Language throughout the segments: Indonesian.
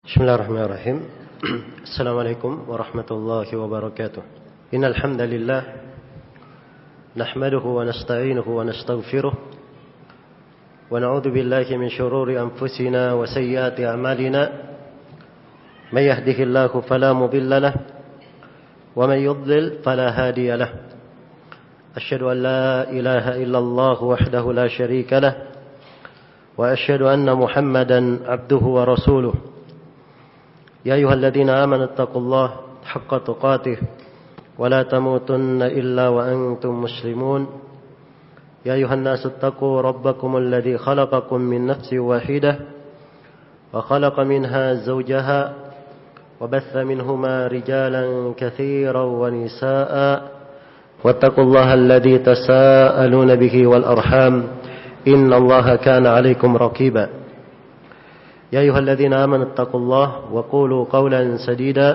Bismillahirrahmanirrahim. Assalamualaikum warahmatullahi wabarakatuh. Innal hamdalillah nahmaduhu wa nasta'inuhu wa nastaghfiruh wa na'udzu billahi min shururi anfusina wa sayyiati a'malina. May yahdihillahu fala mudilla lahu wa may yudlil fala hadiya lahu. Asyhadu an la ilaha illallah wahdahu la syarika lahu wa asyhadu anna Muhammadan 'abduhu wa rasuluh. يا أيها الذين آمنوا اتقوا الله حق تقاته ولا تموتن إلا وأنتم مسلمون يا أيها الناس اتقوا ربكم الذي خلقكم من نفس واحدة وخلق منها زوجها وبث منهما رجالا كثيرا ونساء واتقوا الله الذي تساءلون به والأرحام إن الله كان عليكم رقيبا يا أيها الذين آمنوا اتقوا الله وقولوا قولا سديدا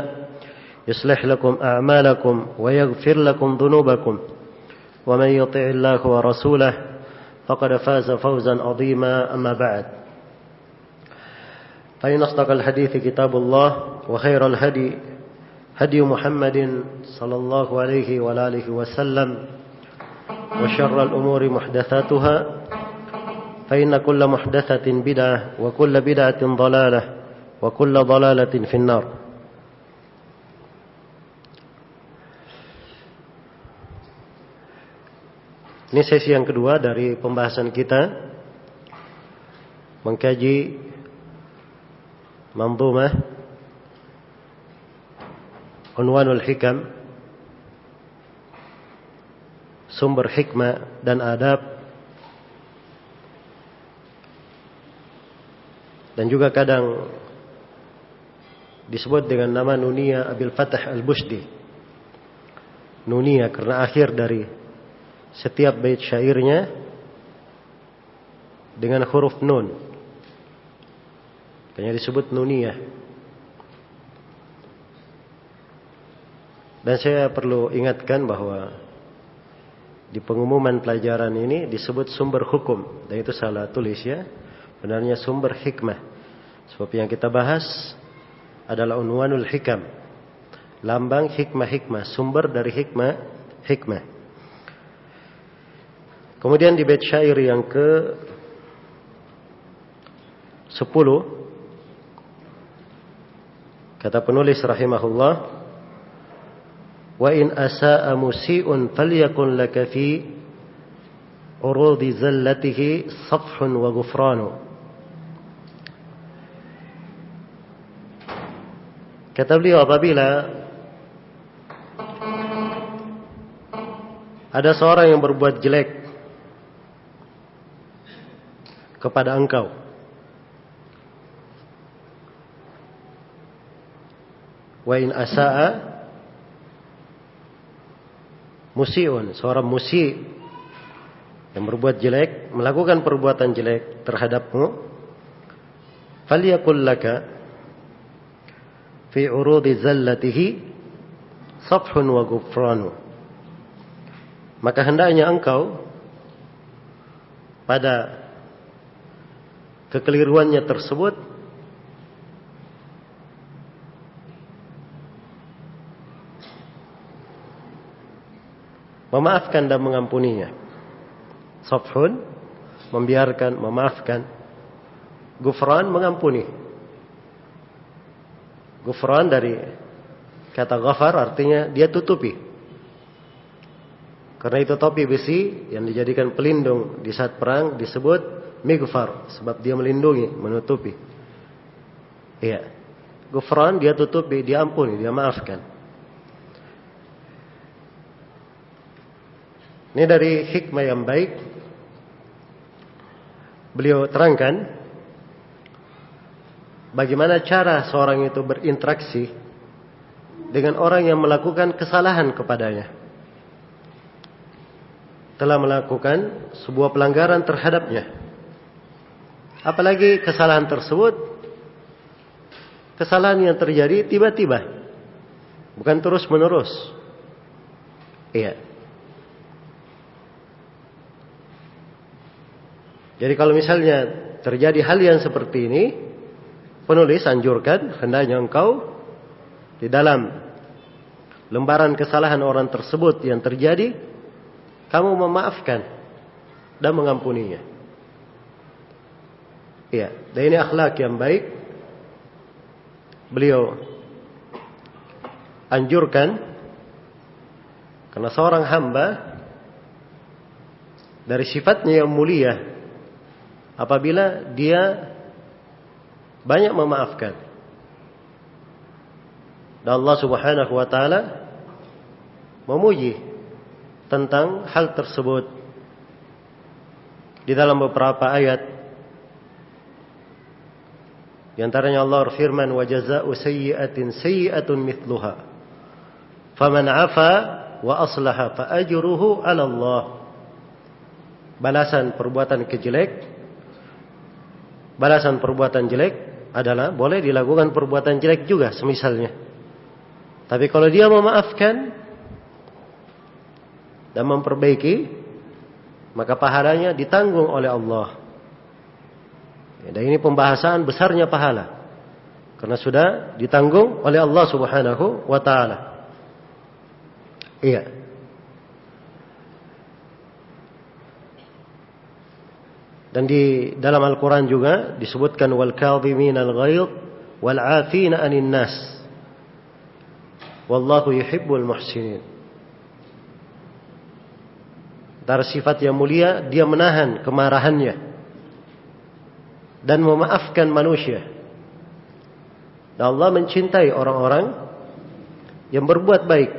يصلح لكم أعمالكم ويغفر لكم ذنوبكم ومن يطع الله ورسوله فقد فاز فوزا عظيما أما بعد فإن أصدق الحديث كتاب الله وخير الهدي هدي محمد صلى الله عليه وآله وسلم وشر الأمور محدثاتها فإن كل محدثة بدعة وكل بدعة ضلالة وكل ضلالة في النار. Ini sesi yang kedua dari pembahasan kita mengkaji manzumah Unwanul Hikam, sumber hikmah dan adab, dan juga kadang disebut dengan nama Nuniyah Abil Fatah Al-Bushdi. Nuniyah karena akhir dari setiap bait syairnya dengan huruf nun, makanya disebut Nuniyah. Dan saya perlu ingatkan bahwa di pengumuman pelajaran ini disebut sumber hukum, dan itu salah tulis ya. Benarnya sumber hikmah. Sebab yang kita bahas adalah Unwanul Hikam, lambang hikmah-hikmah, sumber dari hikmah. Kemudian di bait syair yang ke 10 kata penulis rahimahullah, wa in asa'a musi'un falyakun laka fi urudi zallatihi safhun wa ghufranu. Kata beliau, apabila ada seorang yang berbuat jelek kepada engkau, wa in asa'a musi'un, seorang musi' yang berbuat jelek, melakukan perbuatan jelek terhadapmu, falyakul laka fi urudi zallatihi safhun wa ghufranu, maka hendaknya engkau pada kekeliruannya tersebut memaafkan dan mengampuninya. Safhun, membiarkan, memaafkan. Ghufran, mengampuni. Ghufran dari kata ghafar artinya dia tutupi. Karena itu topi besi yang dijadikan pelindung di saat perang disebut mighfar, sebab dia melindungi, menutupi. Iya. Ghufran dia tutupi, dia ampuni, dia maafkan. Ini dari hikmah yang baik. Beliau terangkan bagaimana cara seorang itu berinteraksi dengan orang yang melakukan kesalahan kepadanya, telah melakukan sebuah pelanggaran terhadapnya. Apalagi kesalahan tersebut, kesalahan yang terjadi tiba-tiba, bukan terus-menerus. Iya. Jadi kalau misalnya terjadi hal yang seperti ini, penulis anjurkan hendaknya engkau di dalam lembaran kesalahan orang tersebut yang terjadi, kamu memaafkan dan mengampuninya. Iya, dan ini akhlak yang baik. Beliau anjurkan karena seorang hamba dari sifatnya yang mulia apabila dia banyak memaafkan. Dan Allah Subhanahu wa taala memuji tentang hal tersebut di dalam beberapa ayat. Di antaranya Allah berfirman, "Wa jazaa'u sayyi'atin sayyi'atun mithluha. Faman 'afa wa aslaha fa ajruhu 'ala Allah." Balasan perbuatan jelek adalah boleh dilakukan perbuatan jelek juga semisalnya. Tapi kalau dia memaafkan dan memperbaiki, maka pahalanya ditanggung oleh Allah. Dan ini pembahasan besarnya pahala, karena sudah ditanggung oleh Allah Subhanahu wa taala. Iya. Dan di dalam Al-Quran juga disebutkan wal kadhiminal ghaidh wal 'afina 'anil nas wallahu yuhibbul muhsinin. Dari sifat yang mulia, dia menahan kemarahannya dan memaafkan manusia. Dan Allah mencintai orang-orang yang berbuat baik.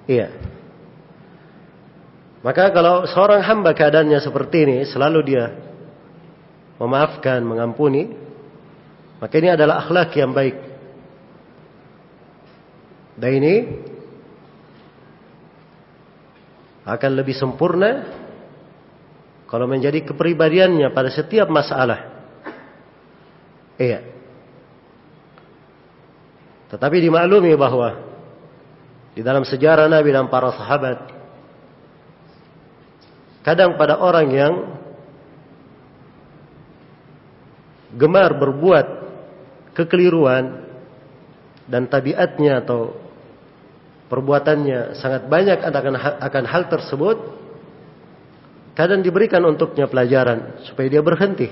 Iya. Maka kalau seorang hamba keadaannya seperti ini, selalu dia memaafkan, mengampuni, maka ini adalah akhlak yang baik. Dan ini akan lebih sempurna kalau menjadi kepribadiannya pada setiap masalah. Iya. Tetapi dimaklumi bahwa di dalam sejarah Nabi dan para sahabat, kadang pada orang yang gemar berbuat kekeliruan dan tabiatnya atau perbuatannya sangat banyak akan hal tersebut, kadang diberikan untuknya pelajaran supaya dia berhenti.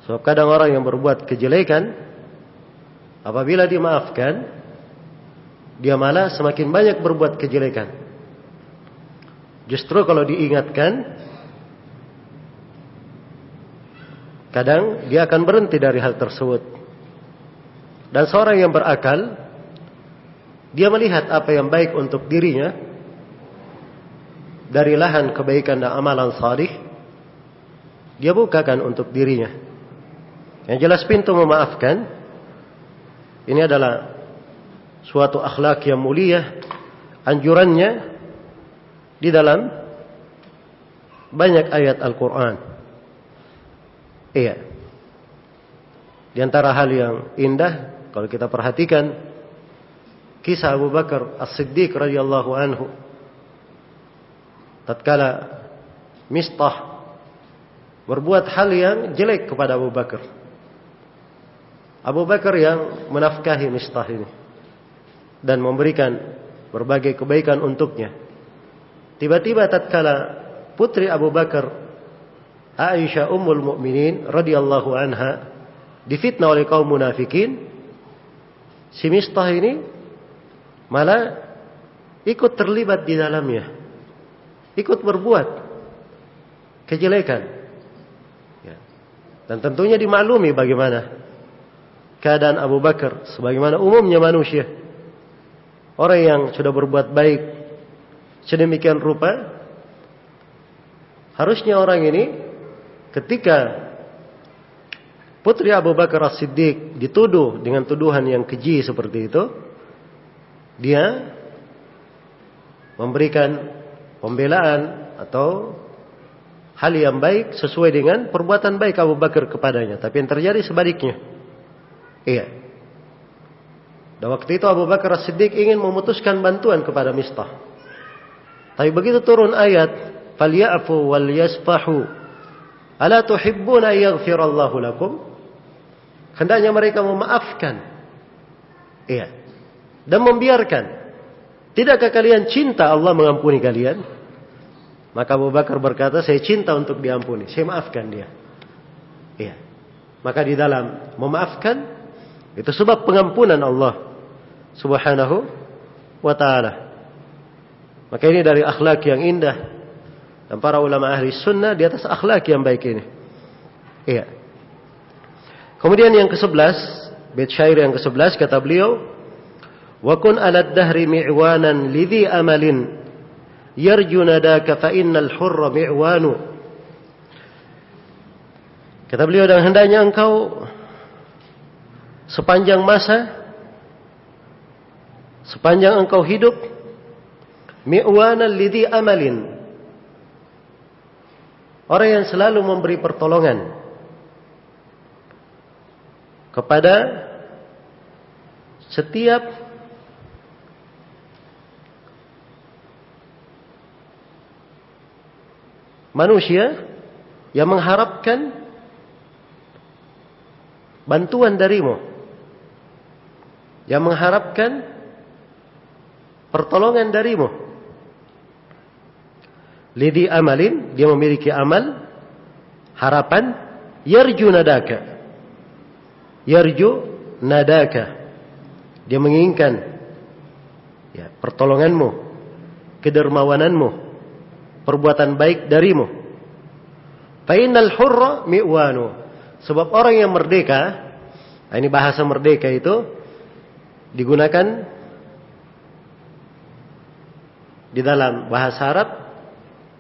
Sebab kadang orang yang berbuat kejelekan, apabila dimaafkan, dia malah semakin banyak berbuat kejelekan. Justru kalau diingatkan, kadang dia akan berhenti dari hal tersebut. Dan seorang yang berakal, dia melihat apa yang baik untuk dirinya dari lahan kebaikan dan amalan salih, dia bukakan untuk dirinya. Yang jelas pintu memaafkan ini adalah suatu akhlak yang mulia. Anjurannya di dalam banyak ayat Al-Quran. Iya. Di antara hal yang indah kalau kita perhatikan kisah Abu Bakar As-Siddiq radhiyallahu anhu, tatkala Mistah berbuat hal yang jelek kepada Abu Bakar. Abu Bakar yang menafkahi Mistah ini dan memberikan berbagai kebaikan untuknya. Tiba-tiba tatkala putri Abu Bakar, Aisyah Ummul Mukminin radhiyallahu anha, difitnah oleh kaum munafikin, si Mistah ini malah ikut terlibat di dalamnya, ikut berbuat kejelekan. Ya. Dan tentunya dimaklumi bagaimana keadaan Abu Bakar, sebagaimana umumnya manusia. Orang yang sudah berbuat baik sedemikian rupa, harusnya orang ini ketika putri Abu Bakar As-Siddiq dituduh dengan tuduhan yang keji seperti itu, dia memberikan pembelaan atau hal yang baik sesuai dengan perbuatan baik Abu Bakar kepadanya. Tapi yang terjadi sebaliknya. Iya. Dan waktu itu Abu Bakar As-Siddiq ingin memutuskan bantuan kepada Mistah. Tapi begitu turun ayat, "Falya'fu wal yasfahu." Ala tuhibbuna yaghfirallahu lakum? Hendaknya mereka memaafkan. Iya. Dan membiarkan. Tidakkah kalian cinta Allah mengampuni kalian? Maka Abu Bakar berkata, saya cinta untuk diampuni. Saya maafkan dia. Iya. Maka di dalam memaafkan, itu sebab pengampunan Allah Subhanahu wa ta'ala. Maka ini dari akhlak yang indah. Dan para ulama ahli sunnah di atas akhlak yang baik ini. Iya. Kemudian yang ke-11, bait syair yang ke-11 kata beliau, wa kun 'alad dahri mi'wanan lidhi amalin yarju nadaka fa innal hurra mi'wanu. Kata beliau, dan hendaknya engkau sepanjang masa, sepanjang engkau hidup, mi'wanan lidhi amalin, orang yang selalu memberi pertolongan kepada setiap manusia yang mengharapkan bantuan darimu, yang mengharapkan pertolongan darimu. Lidhi amalin, dia memiliki amal, harapan, yarju nadaka. Yarju nadaka. Dia menginginkan ya, pertolonganmu, kedermawananmu, perbuatan baik darimu. Fa innal hurra mi'wanu. Sebab orang yang merdeka, ini bahasa merdeka itu digunakan di dalam bahasa Arab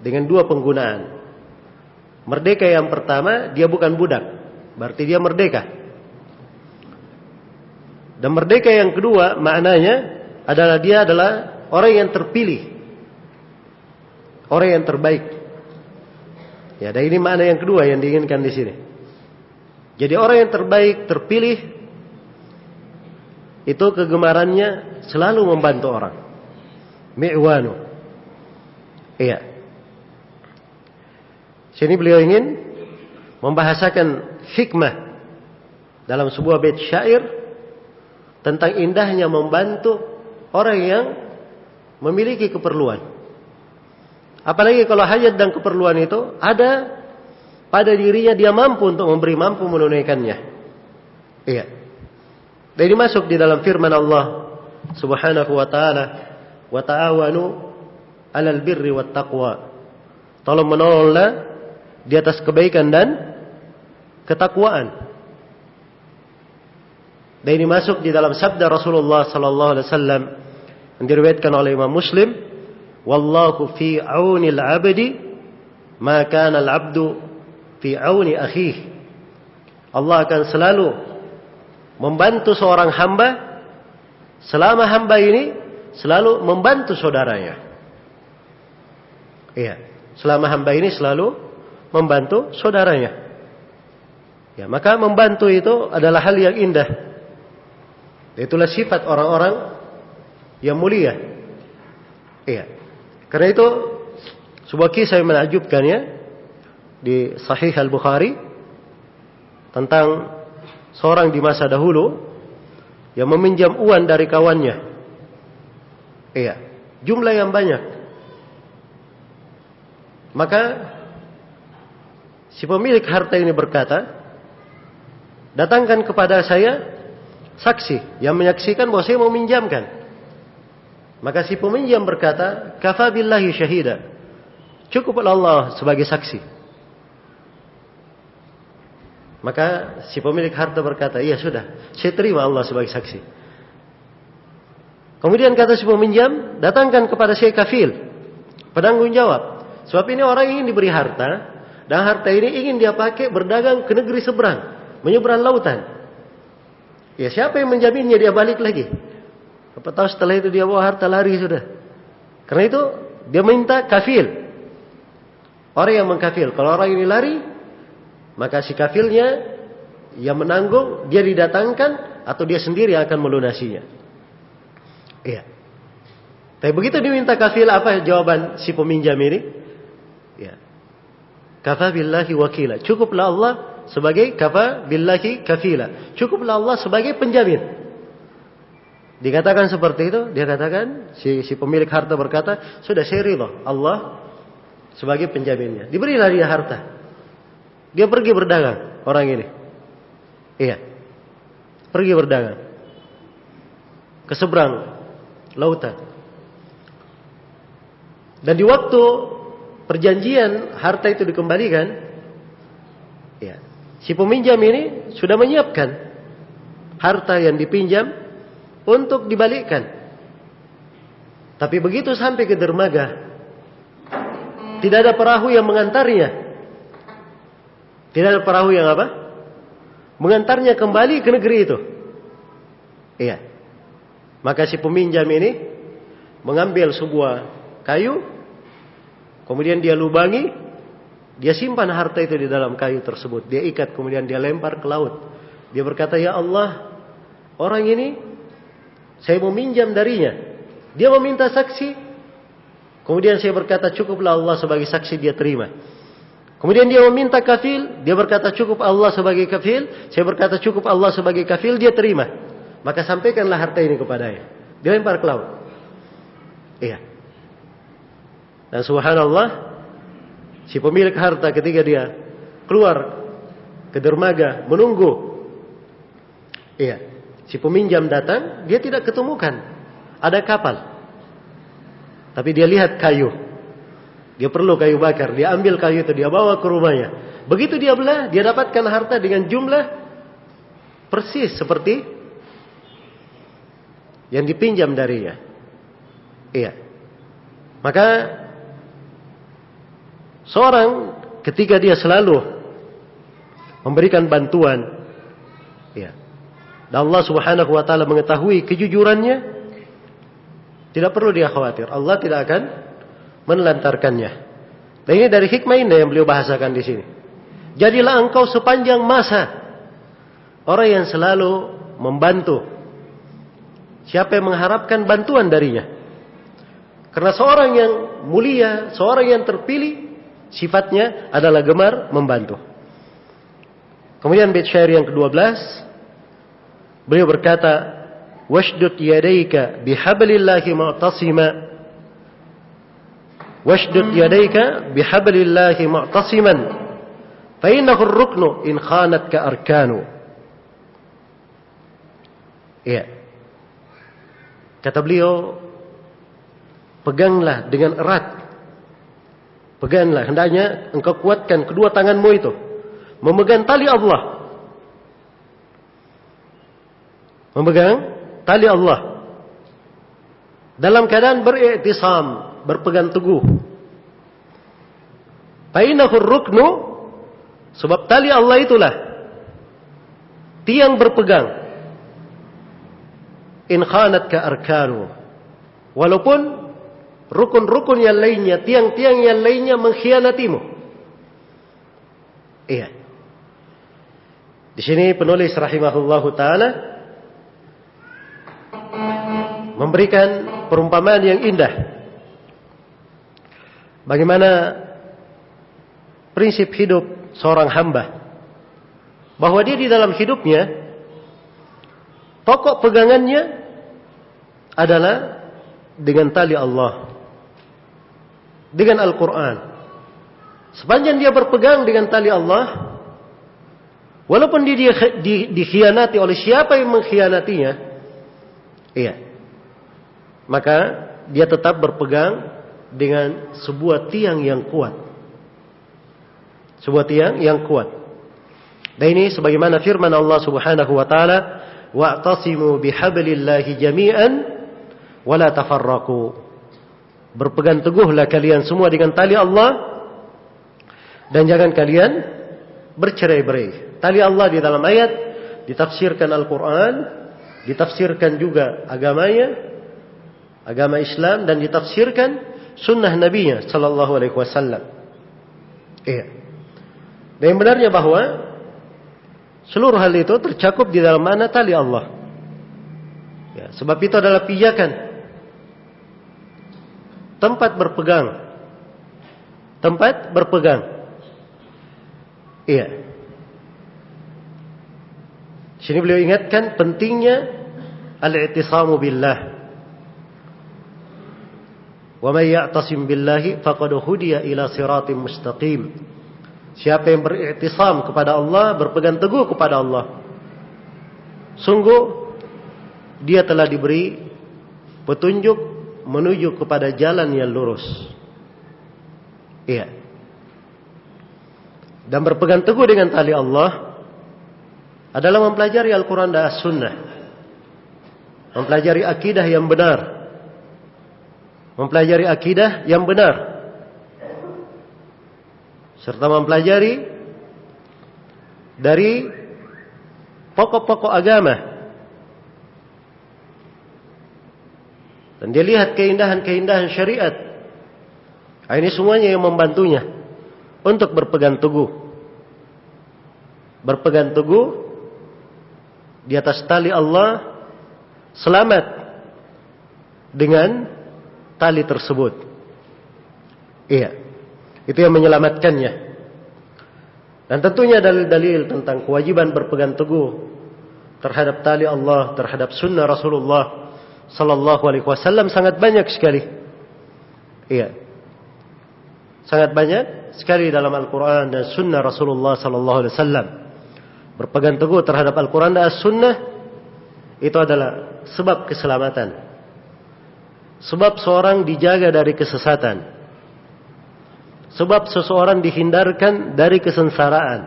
dengan dua penggunaan. Merdeka yang pertama, dia bukan budak, berarti dia merdeka. Dan merdeka yang kedua, maknanya adalah dia adalah orang yang terpilih, orang yang terbaik. Ya, dan ini makna yang kedua yang diinginkan di sini. Jadi orang yang terbaik, terpilih, itu kegemarannya selalu membantu orang. Mi'wanu. Iya. Sini beliau ingin membahasakan hikmah dalam sebuah bait syair tentang indahnya membantu orang yang memiliki keperluan. Apalagi kalau hajat dan keperluan itu ada pada dirinya, dia mampu untuk memberi, mampu menunaikannya. Iya. Dan ini masuk di dalam firman Allah Subhanahu wa ta'ala, wa ta'awanu 'alal birri wat taqwa. Tolong menolonglah di atas kebaikan dan ketakwaan. Dan ini masuk di dalam sabda Rasulullah sallallahu alaihi wasallam yang diriwayatkan oleh Imam Muslim, wallahu fi 'aunil 'abdi ma kana al-'abdu fi 'auni akhihi. Allah akan selalu membantu seorang hamba selama hamba ini selalu membantu saudaranya. Iya, selama hamba ini selalu membantu saudaranya. Ya, maka membantu itu adalah hal yang indah. Itulah sifat orang-orang yang mulia. Iya. Karena itu sebuah kisah yang menakjubkan ya di Sahih Al-Bukhari tentang seorang di masa dahulu yang meminjam uang dari kawannya. Iya, jumlah yang banyak. Maka si pemilik harta ini berkata, datangkan kepada saya saksi yang menyaksikan bahwa saya mau minjamkan. Maka si peminjam berkata, kafa billahi syahida, cukup Allah sebagai saksi. Maka si pemilik harta berkata, iya sudah, saya terima Allah sebagai saksi. Kemudian kata si peminjam, datangkan kepada saya kafil, penanggung jawab. Sebab ini orang ingin diberi harta, dan harta ini ingin dia pakai berdagang ke negeri seberang, menyeberang lautan. Ya, siapa yang menjaminnya dia balik lagi? Apa tahu setelah itu dia bawa harta lari sudah. Karena itu dia minta kafil, orang yang mengkafil. Kalau orang ini lari, maka si kafilnya yang menanggung, dia didatangkan atau dia sendiri akan melunasinya. Iya. Tapi begitu diminta kafil, apa jawaban si peminjam ini? Ya. Kafa billahi wakila. Cukuplah Allah sebagai kafa billahi kafila. Cukuplah Allah sebagai penjamin. Dikatakan seperti itu, dia katakan, si pemilik harta berkata, sudah saya ridha Allah sebagai penjaminnya. Diberilah dia harta. Dia pergi berdagang, orang ini. Iya. Pergi berdagang. Ke seberang lautan. Dan di waktu perjanjian harta itu dikembalikan, ya, si peminjam ini sudah menyiapkan harta yang dipinjam untuk dibalikkan. Tapi begitu sampai ke dermaga, tidak ada perahu yang mengantarnya. Tidak ada perahu yang apa? Mengantarnya kembali ke negeri itu. Iya. Maka si peminjam ini mengambil sebuah kayu, kemudian dia lubangi, dia simpan harta itu di dalam kayu tersebut. Dia ikat, kemudian dia lempar ke laut. Dia berkata, ya Allah, orang ini saya meminjam darinya. Dia meminta saksi. Kemudian saya berkata, cukuplah Allah sebagai saksi, dia terima. Kemudian dia meminta kafil. Dia berkata, cukup Allah sebagai kafil. Saya berkata, cukup Allah sebagai kafil, dia terima. Maka sampaikanlah harta ini kepadanya. Dia lempar ke laut. Iya. Dan subhanallah, si pemilik harta ketika dia keluar ke dermaga menunggu, iya, si peminjam datang, dia tidak ketemukan ada kapal. Tapi dia lihat kayu. Dia perlu kayu bakar. Dia ambil kayu itu, dia bawa ke rumahnya. Begitu dia belah, dia dapatkan harta dengan jumlah persis seperti yang dipinjam darinya. Iya. Maka seorang ketika dia selalu memberikan bantuan, ya, dan Allah Subhanahu wa taala mengetahui kejujurannya, tidak perlu dia khawatir. Allah tidak akan menelantarkannya. Dan ini dari hikmah ini yang beliau bahasakan di sini. Jadilah engkau sepanjang masa orang yang selalu membantu siapa yang mengharapkan bantuan darinya. Karena seorang yang mulia, seorang yang terpilih, sifatnya adalah gemar membantu. Kemudian bait syair yang ke-12, beliau berkata, washdud yadayka bihablillahi mu'tasima, washdud yadayka bihablillahi mu'tasiman, fa innahu ar-ruknu in khanatka arkanu. Iya. Kata beliau, peganglah dengan erat. Peganglah, hendaknya engkau kuatkan kedua tanganmu itu, memegang tali Allah. Memegang tali Allah dalam keadaan beriktisam, berpegang teguh. Fainahu ruknu, sebab tali Allah itulah tiang berpegang. In khanatka arkanu, walaupun rukun-rukun yang lainnya, tiang-tiang yang lainnya mengkhianatimu. Iya. Di sini penulis rahimahullahu taala memberikan perumpamaan yang indah. Bagaimana prinsip hidup seorang hamba, bahwa dia di dalam hidupnya pokok pegangannya adalah dengan tali Allah, dengan Al-Quran. Sepanjang dia berpegang dengan tali Allah, walaupun dia dikhianati oleh siapa yang mengkhianatinya, iya, maka dia tetap berpegang dengan sebuah tiang yang kuat. Sebuah tiang yang kuat. Dan ini sebagaimana firman Allah Subhanahu wa taala, wa'tasimu bihablillahi jami'an wa la tafarraqu. Berpegang teguhlah kalian semua dengan tali Allah dan jangan kalian bercerai-berai. Tali Allah di dalam ayat ditafsirkan Al-Quran, ditafsirkan juga agamanya, agama Islam, dan ditafsirkan sunnah Nabi-Nya sallallahu alaihi wasallam. Iya. Dan yang benarnya bahwa seluruh hal itu tercakup di dalam makna tali Allah. Ya, sebab itu adalah pijakan, tempat berpegang. Tempat berpegang. Iya. Di sini beliau ingatkan pentingnya al-i'tisamu billah. Wa may ya'tasim billahi faqad hudiya ila siratim mustaqim. Siapa yang beriktisam kepada Allah, berpegang teguh kepada Allah, sungguh dia telah diberi petunjuk menuju kepada jalan yang lurus. Iya. Dan berpegang teguh dengan tali Allah adalah mempelajari Al-Quran dan As-Sunnah, mempelajari akidah yang benar, mempelajari akidah yang benar, serta mempelajari dari pokok-pokok agama. Dan dia lihat keindahan-keindahan syariat. Ini semuanya yang membantunya untuk berpegang teguh. Berpegang teguh di atas tali Allah, selamat dengan tali tersebut. Iya. Itu yang menyelamatkannya. Dan tentunya dalil-dalil tentang kewajiban berpegang teguh terhadap tali Allah, terhadap sunnah Rasulullah sallallahu alaihi wasallam sangat banyak sekali. Iya. Sangat banyak sekali dalam Al-Quran dan sunnah Rasulullah sallallahu alaihi wasallam. Berpegang teguh terhadap Al-Quran dan As-Sunnah itu adalah sebab keselamatan. Sebab seorang dijaga dari kesesatan. Sebab seseorang dihindarkan dari kesengsaraan.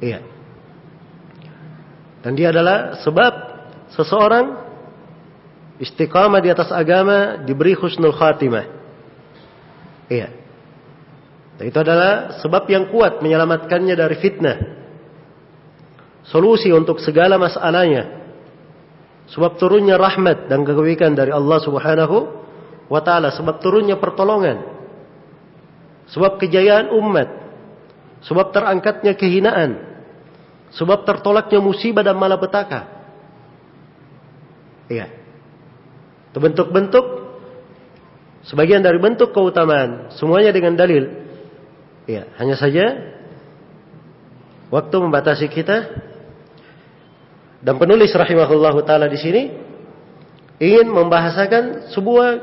Iya. Dan dia adalah sebab seseorang istiqamah di atas agama, diberi husnul khatimah. Iya. Dan itu adalah sebab yang kuat menyelamatkannya dari fitnah. Solusi untuk segala masalahnya. Sebab turunnya rahmat dan kebaikan dari Allah Subhanahu wa taala, sebab turunnya pertolongan. Sebab kejayaan umat. Sebab terangkatnya kehinaan. Sebab tertolaknya musibah dan malapetaka. Iya. Itu bentuk-bentuk, sebagian dari bentuk keutamaan, semuanya dengan dalil. Ya, hanya saja waktu membatasi kita, dan penulis rahimahullahu taala di sini ingin membahasakan sebuah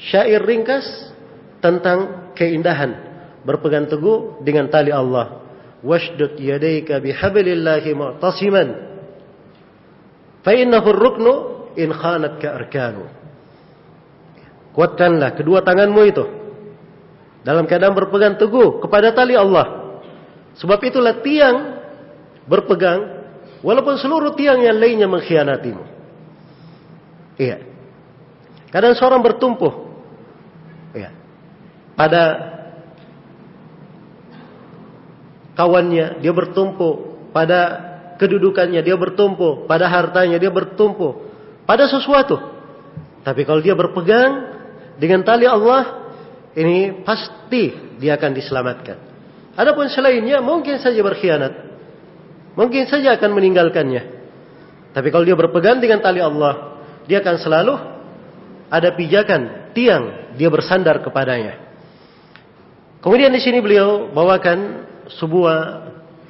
syair ringkas tentang keindahan berpegang teguh dengan tali Allah. Washdud yadayka bihablillahi mu'tasiman fa innahu ar-ruknu in khanat ka arkanu. Kuatkanlah kedua tanganmu itu dalam keadaan berpegang teguh kepada tali Allah. Sebab itulah tiang berpegang walaupun seluruh tiang yang lainnya mengkhianatimu. Iya. Kadang seorang bertumpuh, iya, pada kawannya, dia bertumpu pada kedudukannya, dia bertumpu pada hartanya, dia bertumpu pada sesuatu. Tapi kalau dia berpegang dengan tali Allah, ini pasti dia akan diselamatkan. Adapun selainnya mungkin saja berkhianat, mungkin saja akan meninggalkannya. Tapi kalau dia berpegang dengan tali Allah, dia akan selalu ada pijakan, tiang, dia bersandar kepadanya. Kemudian di sini beliau bawakan sebuah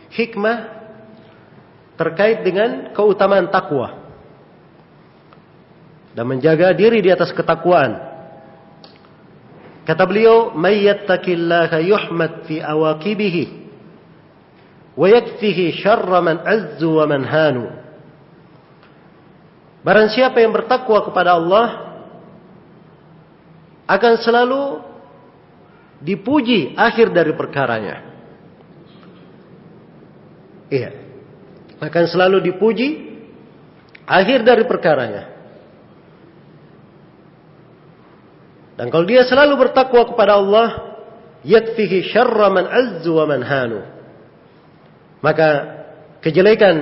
hikmah terkait dengan keutamaan takwa dan menjaga diri di atas ketakwaan. Kata beliau, "May yattaqillaha yuhmad fi awaqibihi wa yakfihi syarra man azzu wa man hanu." Barang siapa yang bertakwa kepada Allah akan selalu dipuji akhir dari perkaranya. Iya. Akan selalu dipuji akhir dari perkaranya. Dan kalau dia selalu bertakwa kepada Allah, yakfihi syarra man azzu wa man hanu. Maka kejelekan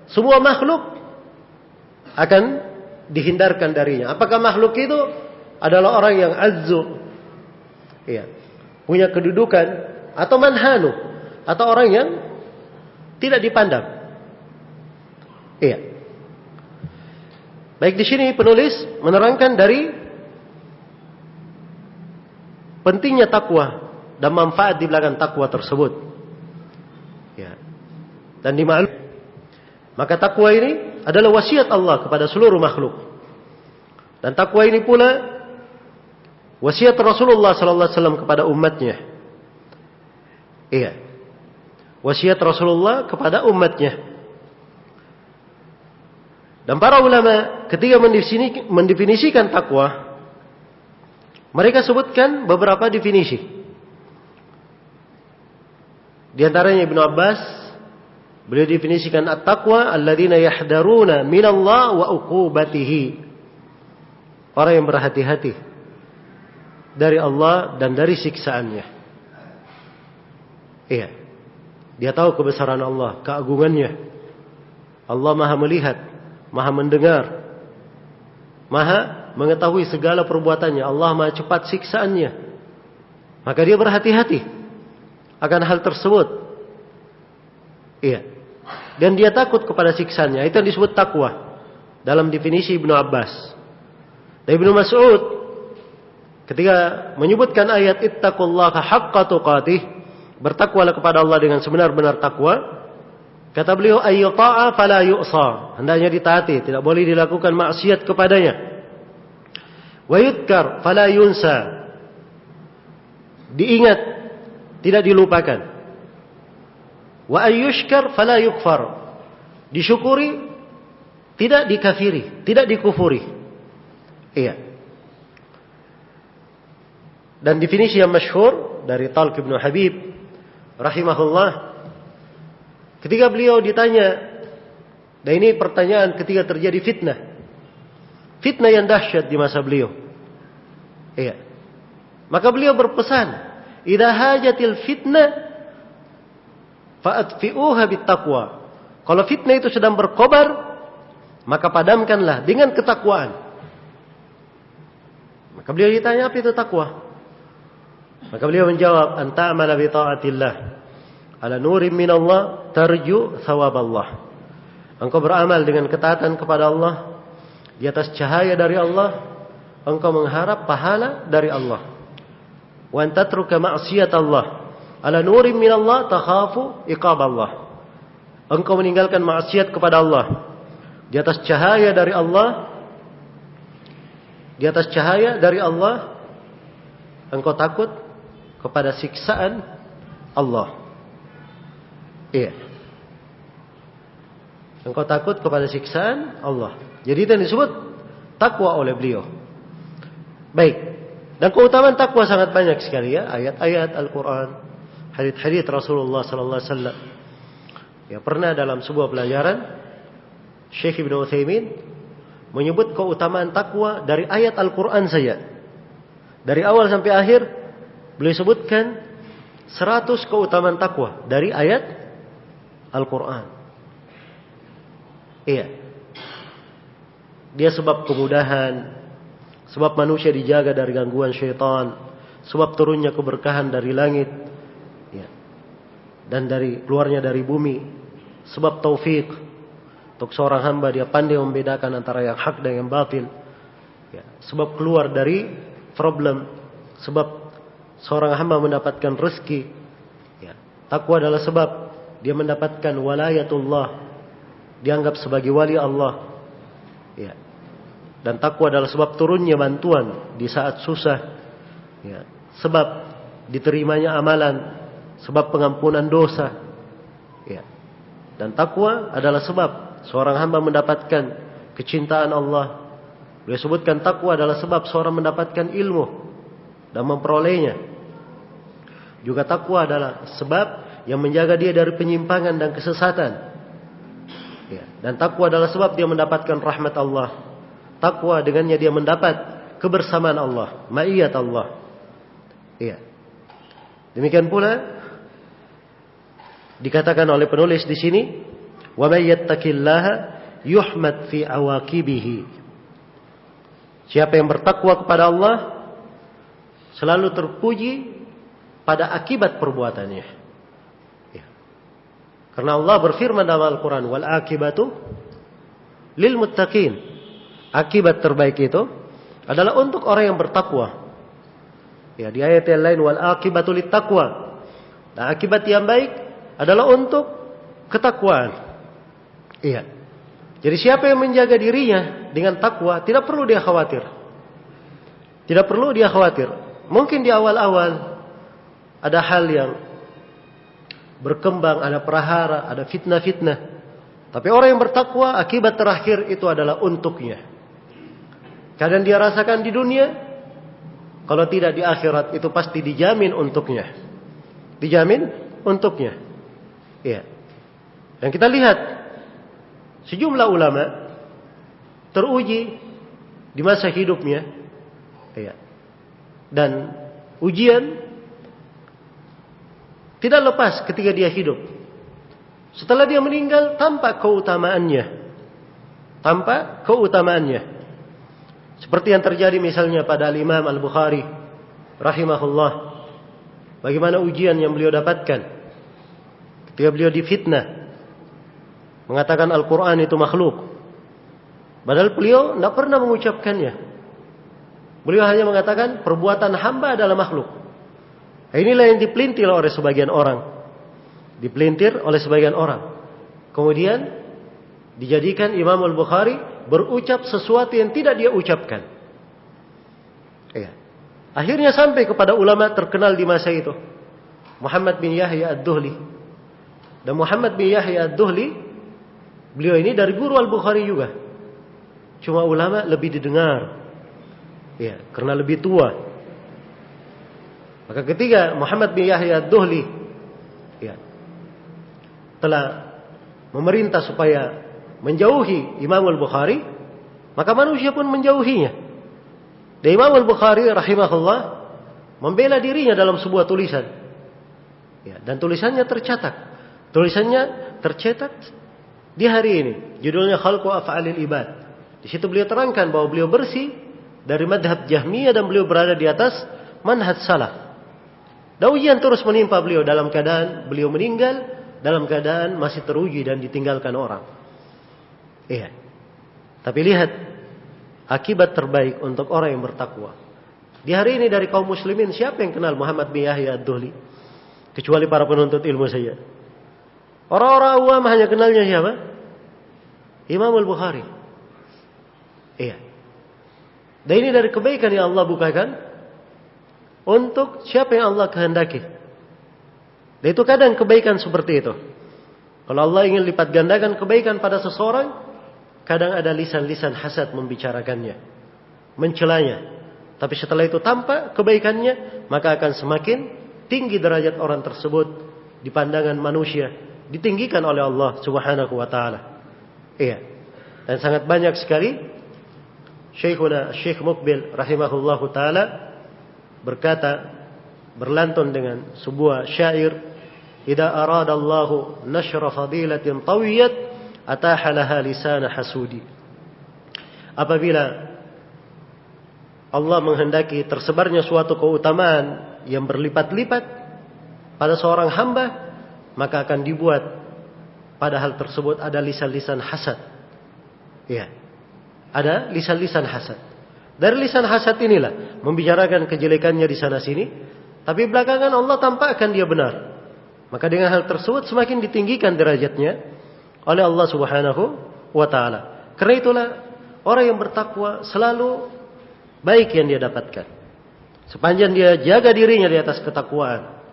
semua makhluk akan dihindarkan darinya. Apakah makhluk itu adalah orang yang azzu, iya, punya kedudukan, atau manhanu, atau orang yang tidak dipandang. Iya. Baik, di sini penulis menerangkan dari pentingnya takwa dan manfaat di belakang takwa tersebut. Ya. Dan dimaklum, maka takwa ini adalah wasiat Allah kepada seluruh makhluk. Dan takwa ini pula wasiat Rasulullah sallallahu alaihi wasallam kepada umatnya. Iya. Wasiat Rasulullah kepada umatnya. Dan para ulama ketika mendefinisikan takwa, mereka sebutkan beberapa definisi. Di antaranya Ibnu Abbas, beliau definisikan at-taqwa alladzina yahdaruna minallah wa uqubatihi. Orang yang berhati-hati dari Allah dan dari siksaannya. Iya. Dia tahu kebesaran Allah, keagungannya. Allah Maha melihat, Maha mendengar, Maha mengetahui segala perbuatannya. Allah Maha cepat siksaannya. Maka dia berhati-hati akan hal tersebut. Iya. Dan dia takut kepada siksaannya. Itu yang disebut takwa dalam definisi Ibnu Abbas. Dan Ibnu Mas'ud ketika menyebutkan ayat ittaqullaha haqqa tuqatih, bertakwalah kepada Allah dengan sebenar-benar takwa, kata beliau ayyuta'a fala yu'sa, hendaknya ditaati, tidak boleh dilakukan maksiat kepadanya. Wa yudkar fala yunsa, diingat, tidak dilupakan. Wa ayyushkar fala yukfar, disyukuri, tidak dikafiri, tidak dikufuri. Iya. Dan definisi yang masyhur dari Talq bin Habib rahimahullah, ketika beliau ditanya, dan ini pertanyaan ketika terjadi fitnah. Fitnah yang dahsyat di masa beliau. Iya. Maka beliau berpesan, "Idza hajatil fitnah fa'atfi'uha bittaqwa." Kalau fitnah itu sedang berkobar, maka padamkanlah dengan ketakwaan. Maka beliau ditanya, apa itu takwa? Maka beliau menjawab, "Anta'amala bi ta'atillah ala nurin min Allah tarju thawab Allah." Engkau beramal dengan ketaatan kepada Allah di atas cahaya dari Allah, engkau mengharap pahala dari Allah. Wa antatruka ma'siyat Allah ala nurin min Allah takhafu iqab Allah. Engkau meninggalkan maksiat kepada Allah di atas cahaya dari Allah, di atas cahaya dari Allah, engkau takut kepada siksaan Allah. Iya. Engkau takut kepada siksaan Allah. Jadi itu yang disebut takwa oleh beliau. Baik. Dan keutamaan takwa sangat banyak sekali ya. Ayat-ayat Al-Quran, hadits-hadits Rasulullah sallallahu alaihi wasallam. Ya, pernah dalam sebuah pelajaran Syekh Ibnu Utsaimin menyebut keutamaan takwa dari ayat Al-Quran saja. Dari awal sampai akhir beliau sebutkan 100 keutamaan takwa dari ayat Al-Quran. Iya. Dia sebab kemudahan, sebab manusia dijaga dari gangguan syaitan, sebab turunnya keberkahan dari langit, ya, dan dari keluarnya dari bumi, sebab taufik untuk seorang hamba, dia pandai membedakan antara yang hak dan yang batil, ya, sebab keluar dari problem, sebab seorang hamba mendapatkan rezeki, ya. Takwa adalah sebab dia mendapatkan walayatullah, dianggap sebagai wali Allah, ya. Dan takwa adalah sebab turunnya bantuan di saat susah, ya. Sebab diterimanya amalan, sebab pengampunan dosa, ya. Dan takwa adalah sebab seorang hamba mendapatkan kecintaan Allah. Beliau sebutkan takwa adalah sebab seorang mendapatkan ilmu dan memperolehnya. Juga takwa adalah sebab yang menjaga dia dari penyimpangan dan kesesatan, ya. Dan takwa adalah sebab dia mendapatkan rahmat Allah. Takwa dengannya dia mendapat kebersamaan Allah, ma'iyat Allah. Iya. Demikian pula dikatakan oleh penulis di sini, wa may yattaqillaha yuhmad fi awaqibihi. Siapa yang bertakwa kepada Allah selalu terpuji pada akibat perbuatannya. Ya. Karena Allah berfirman dalam Al-Quran, wal akibatu lil muttaqin. Akibat terbaik itu adalah untuk orang yang bertakwa. Ya, di ayat yang lain wal aqibatu littaqwa. Nah, akibat yang baik adalah untuk ketakwaan. Iya. Jadi siapa yang menjaga dirinya dengan takwa, tidak perlu dia khawatir. Tidak perlu dia khawatir. Mungkin di awal-awal ada hal yang berkembang, ada prahara, ada fitnah-fitnah. Tapi orang yang bertakwa, akibat terakhir itu adalah untuknya. Kadang dia rasakan di dunia, kalau tidak di akhirat itu pasti dijamin untuknya. Dijamin untuknya. Iya. Dan kita lihat sejumlah ulama teruji di masa hidupnya. Iya. Dan ujian tidak lepas ketika dia hidup. Setelah dia meninggal tampak keutamaannya. Tampak keutamaannya. Seperti yang terjadi misalnya pada Imam Al-Bukhari rahimahullah. Bagaimana ujian yang beliau dapatkan ketika beliau difitnah, mengatakan Al-Quran itu makhluk. Padahal beliau tidak pernah mengucapkannya. Beliau hanya mengatakan perbuatan hamba adalah makhluk. Inilah yang dipelintir oleh sebagian orang. Dipelintir oleh sebagian orang. Kemudian dijadikan Imam Al-Bukhari berucap sesuatu yang tidak dia ucapkan. Ya. Akhirnya sampai kepada ulama terkenal di masa itu, Muhammad bin Yahya Ad-Duhli. Dan Muhammad bin Yahya Ad-Duhli, beliau ini dari guru Al-Bukhari juga. Cuma ulama lebih didengar. Ya, karena lebih tua. Maka ketika Muhammad bin Yahya Ad-Duhli ya, telah memerintah supaya menjauhi Imam Al-Bukhari, maka manusia pun menjauhinya. Dan Imam Al-Bukhari rahimahullah membela dirinya dalam sebuah tulisan. Ya, dan tulisannya tercetak. Tulisannya tercetak di hari ini. Judulnya Khalqu Af'alil Ibad. Di situ beliau terangkan bahwa beliau bersih dari madhab Jahmiyah dan beliau berada di atas manhaj salaf. Dan ujian terus menimpa beliau dalam keadaan beliau meninggal, dalam keadaan masih teruji dan ditinggalkan orang. Iya. Tapi lihat akibat terbaik untuk orang yang bertakwa. Di hari ini dari kaum muslimin siapa yang kenal Muhammad bin Yahya Ad-Duhli? Kecuali para penuntut ilmu saja. Orang-orang awam hanya kenalnya siapa? Imam Al-Bukhari. Iya. Dan ini dari kebaikan yang Allah bukakan untuk siapa yang Allah kehendaki. Dan itu kadang kebaikan seperti itu. Kalau Allah ingin lipat gandakan kebaikan pada seseorang, kadang ada lisan-lisan hasad membicarakannya, mencelanya. Tapi setelah itu tampak kebaikannya, maka akan semakin tinggi derajat orang tersebut di pandangan manusia, ditinggikan oleh Allah Subhanahu wa taala. Iya. Dan sangat banyak sekali Syekhuna Syekh Muqbil rahimahullahu taala berkata, berlantun dengan sebuah syair, "Idza arada Allahu nashra fadilatin tawiyat ataha laha lisan hasudi." Apabila Allah menghendaki tersebarnya suatu keutamaan yang berlipat-lipat pada seorang hamba, maka akan dibuat pada hal tersebut ada lisan-lisan hasad. Ya, ada lisan-lisan hasad. Dari lisan hasad inilah membicarakan kejelekannya di sana sini, tapi belakangan Allah tampakkan dia benar. Maka dengan hal tersebut semakin ditinggikan derajatnya oleh Allah Subhanahu wa taala. Karena itulah orang yang bertakwa selalu baik yang dia dapatkan. Sepanjang dia jaga dirinya di atas ketakwaan.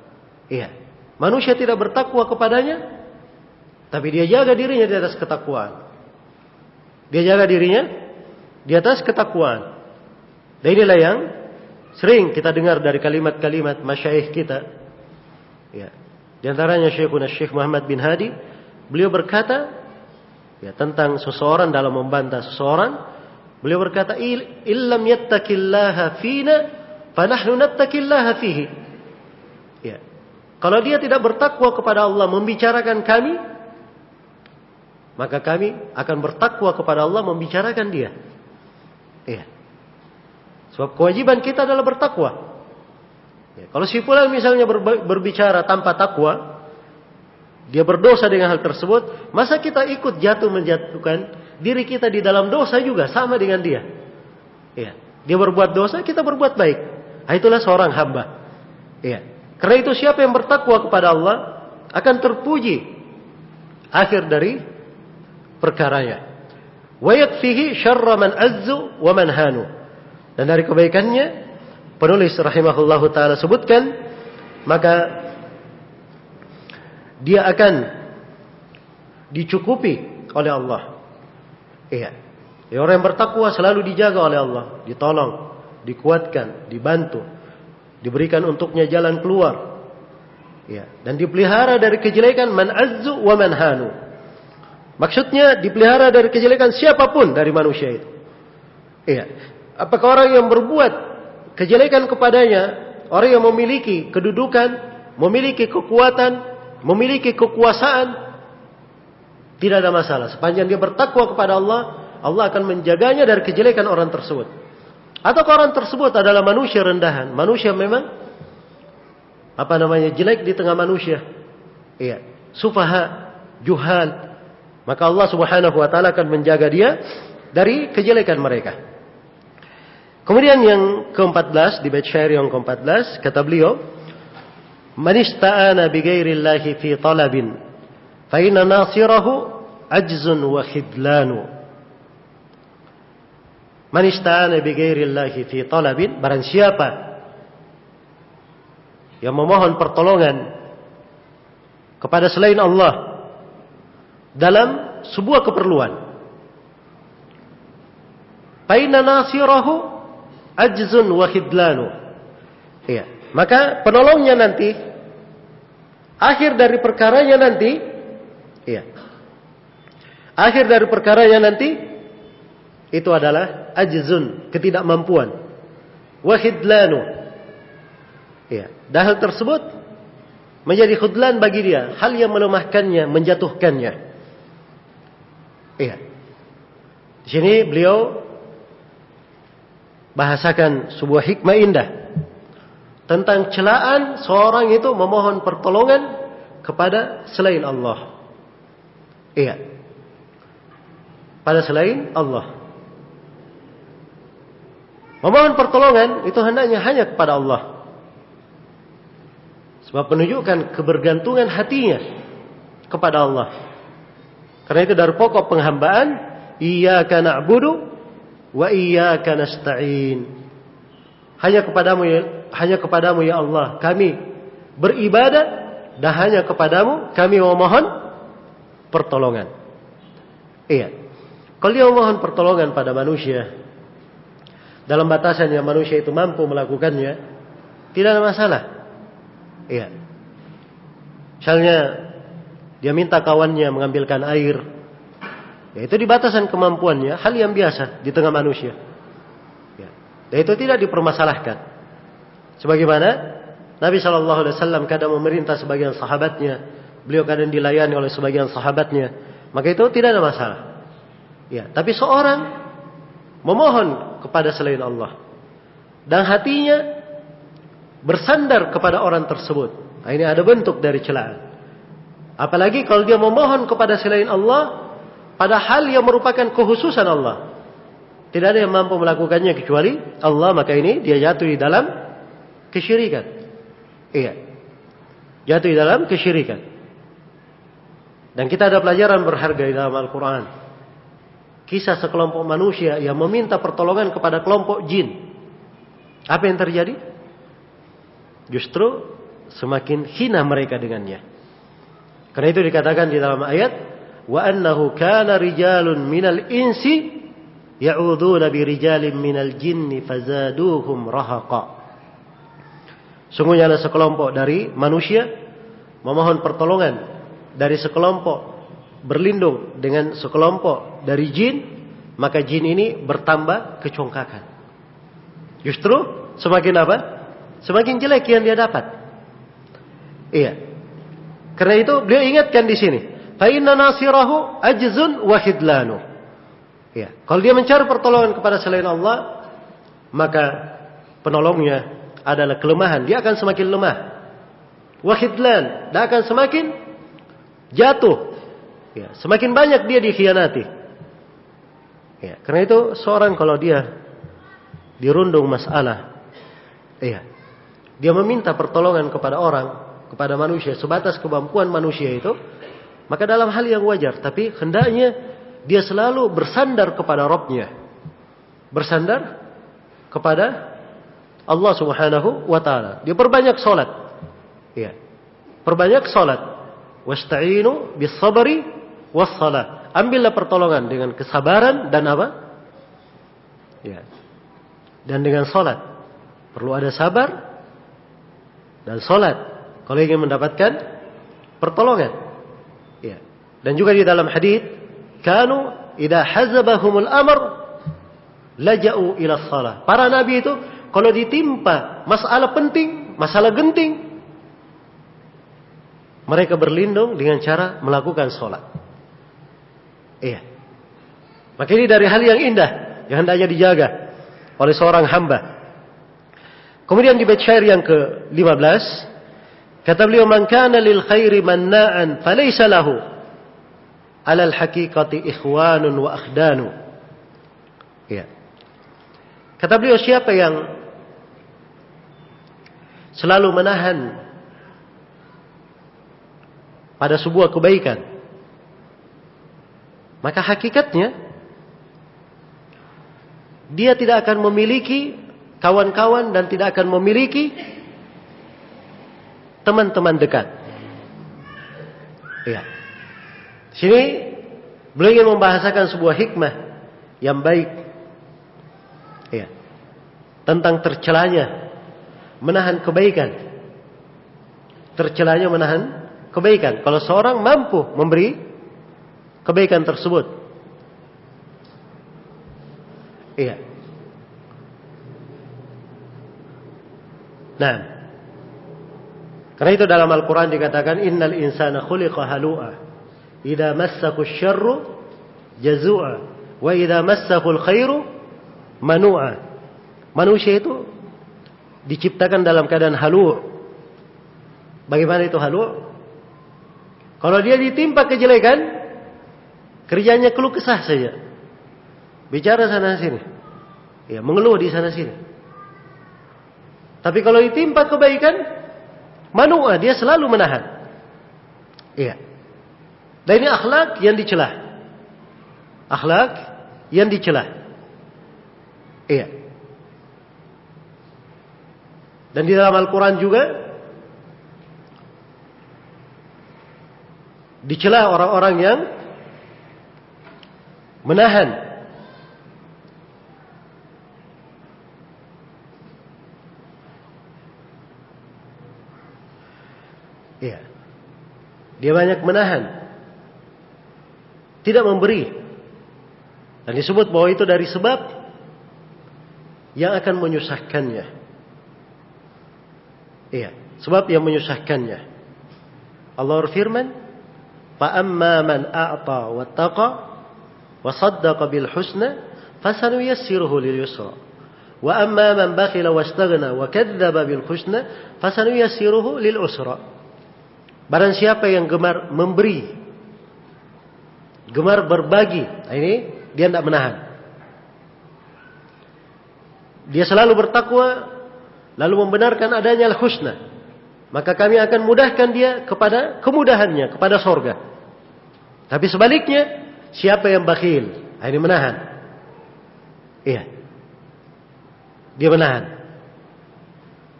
Iya. Manusia tidak bertakwa kepadanya, tapi dia jaga dirinya di atas ketakwaan. Dia jaga dirinya di atas ketakwaan. Dan inilah yang sering kita dengar dari kalimat-kalimat masyayikh kita. Ya. Di antaranya Syekhuna Syekh Muhammad bin Hadi, beliau berkata ya tentang seseorang dalam membantah seseorang, beliau berkata, "Illam yattaqillaha fina, fanahnu nattaqillaha fihi." Ya. Kalau dia tidak bertakwa kepada Allah membicarakan kami, maka kami akan bertakwa kepada Allah membicarakan dia. Ya. Sebab kewajiban kita adalah bertakwa. Ya, kalau si fulan misalnya berbicara tanpa takwa, dia berdosa dengan hal tersebut, masa kita ikut menjatuhkan diri kita di dalam dosa juga sama dengan dia? Ya, dia berbuat dosa, kita berbuat baik. Itulah seorang hamba. Iya. Karena itu siapa yang bertakwa kepada Allah akan terpuji akhir dari perkaranya. Wa yakfihi syarra man azzu wa man hanu. Dan dari kebaikannya penulis rahimahullahu taala sebutkan, maka dia akan dicukupi oleh Allah. Iya. Ya, orang yang bertakwa selalu dijaga oleh Allah, ditolong, dikuatkan, dibantu, diberikan untuknya jalan keluar. Ya, dan dipelihara dari kejelekan man azzu wa man hanu. Maksudnya dipelihara dari kejelekan siapapun dari manusia itu. Iya. Apakah orang yang berbuat kejelekan kepadanya, orang yang memiliki kedudukan, memiliki kekuatan, memiliki kekuasaan, tidak ada masalah. Sepanjang dia bertakwa kepada Allah, Allah akan menjaganya dari kejelekan orang tersebut. Atau orang tersebut adalah manusia rendahan, manusia memang jelek di tengah manusia. Iya, sufaha, juhal. Maka Allah Subhanahu wa taala akan menjaga dia dari kejelekan mereka. Kemudian yang ke-14 di bait syair yang ke-14 kata beliau, "Man ista'ana bi ghairillahi fi talabin fa inna nasirahu ajzun wa khidlanu." Man ista'ana bi ghairillahi fi talabin, barang siapa yang memohon pertolongan kepada selain Allah dalam sebuah keperluan, fa inna nasirahu ajzun wa khidlanu. Iya, maka penolongnya nanti, akhir dari perkaranya nanti, iya, akhir dari perkaranya nanti itu adalah ajzun, ketidakmampuan, wa khidlanu. Iya, dan hal tersebut menjadi khudlan bagi dia, hal yang melemahkannya, menjatuhkannya. Iya. Di sini beliau bahasakan sebuah hikmah indah tentang celaan seorang itu memohon pertolongan kepada selain Allah. Iya. Pada selain Allah. Memohon pertolongan itu hendaknya hanya kepada Allah. Sebab menunjukkan kebergantungan hatinya kepada Allah. Karena itu dari pokok penghambaan, iyyaka na'budu wa iyyaka nasta'in. Hanya kepadamu ya Allah kami beribadah, dan hanya kepadamu kami memohon pertolongan. Iya. Kalau dia memohon pertolongan pada manusia dalam batasan yang manusia itu mampu melakukannya, tidak ada masalah. Iya. Misalnya dia minta kawannya mengambilkan air, ya itu di batasan kemampuannya, hal yang biasa di tengah manusia. Ya. Dan itu tidak dipermasalahkan. Sebagaimana Nabi SAW kadang memerintah sebagian sahabatnya, beliau kadang dilayani oleh sebagian sahabatnya, maka itu tidak ada masalah. Ya, tapi seorang memohon kepada selain Allah dan hatinya bersandar kepada orang tersebut, nah, ini ada bentuk dari celaan. Apalagi kalau dia memohon kepada selain Allah pada hal yang merupakan kekhususan Allah, tidak ada yang mampu melakukannya kecuali Allah, maka ini dia jatuh di dalam kesyirikan. Iya, jatuh di dalam kesyirikan. Dan kita ada pelajaran berharga di dalam Al-Quran. Kisah sekelompok manusia yang meminta pertolongan kepada kelompok jin. Apa yang terjadi? Justru semakin hina mereka dengannya. Karena itu dikatakan di dalam ayat, wa annahu kana rijalun minal insi ya'udzuuna bi rijalin minal jinni fazaduhum rahaqa. Sungguhnya ada sekelompok dari manusia memohon pertolongan dari sekelompok, berlindung dengan sekelompok dari jin, maka jin ini bertambah kecongkakan. Justru semakin apa? Semakin jelek yang dia dapat. Iya. Karena itu beliau ingatkan di sini, fa inna nasirahu ajzun wa khidlanu. Iya. Kalau dia mencari pertolongan kepada selain Allah, maka penolongnya adalah kelemahan, dia akan semakin lemah. Wa khidlan, dia akan semakin jatuh. Ya, semakin banyak dia dikhianati. Ya, karena itu seorang kalau dia dirundung masalah, Iya. Dia meminta pertolongan kepada orang, kepada manusia sebatas kemampuan manusia itu, maka dalam hal yang wajar, tapi hendaknya dia selalu bersandar kepada Rabb-Nya. Bersandar kepada Allah Subhanahu wa taala. Dia perbanyak salat. Iya. Perbanyak salat. Wasta'inu bis-sabri was-shalah. Ambillah pertolongan dengan kesabaran dan apa? Ya. Dan dengan salat. Perlu ada sabar dan salat kalau ingin mendapatkan pertolongan. Ya. Dan juga di dalam hadis, kanu idza hazabahumul amr laja'u ila shalah. Para nabi itu kalau ditimpa masalah penting, masalah genting, mereka berlindung dengan cara melakukan salat. Iya. Maka ini dari hal yang indah yang hendaknya dijaga oleh seorang hamba. Kemudian di bait syair yang ke-15, kata beliau, man kana lil khairi manna'an falaysa lahu 'ala al haqiqati ikhwanun wa akhdanu. Iya. Kata beliau, siapa yang selalu menahan pada sebuah kebaikan, maka hakikatnya dia tidak akan memiliki kawan-kawan dan tidak akan memiliki teman-teman dekat. Iya. Sini beliau ingin membahasakan sebuah hikmah yang baik. Iya. Tentang tercelanya menahan kebaikan. Tercelanya menahan kebaikan. Kalau seorang mampu memberi kebaikan tersebut. Iya. Nah, karena itu dalam Al-Quran dikatakan, innal insana khuliqa halu'a, idza massahu syarru jazu'a, wa idza massahu khairu manu'a. Manusia itu diciptakan dalam keadaan halu'. Bagaimana itu halu'? Kalau dia ditimpa kejelekan, kerjanya keluh kesah saja. Bicara sana sini. Ya, mengeluh di sana sini. Tapi kalau ditimpa kebaikan, manu'a, dia selalu menahan. Iya. Dan ini akhlak yang dicela. Akhlak yang dicela. Iya. Dan di dalam Al-Quran juga dicela orang-orang yang menahan ya. Dia banyak menahan, tidak memberi. Dan disebut bahwa itu dari sebab yang akan menyusahkannya. Iya, sebab yang menyusahkannya. Allah berfirman, فَأَمَّا مَنْ أَعْطَى وَاتَّقَى وَصَدَّقَ بِالْحُسْنَى فَسَنُيَسِّرُهُ لِلْيُسْرَى وَأَمَّا مَنْ بَخِلَ وَاسْتَغْنَى وَكَذَّبَ بِالْحُسْنَى فَسَنُيَسِّرُهُ لِلْعُسْرَى. Barang siapa yang gemar memberi, gemar berbagi, nah ini dia tidak menahan. Dia selalu bertakwa, lalu membenarkan adanya al-husna, maka kami akan mudahkan dia kepada kemudahannya, kepada sorga. Tapi sebaliknya, siapa yang bakhil, nah ini menahan. Iya, dia menahan.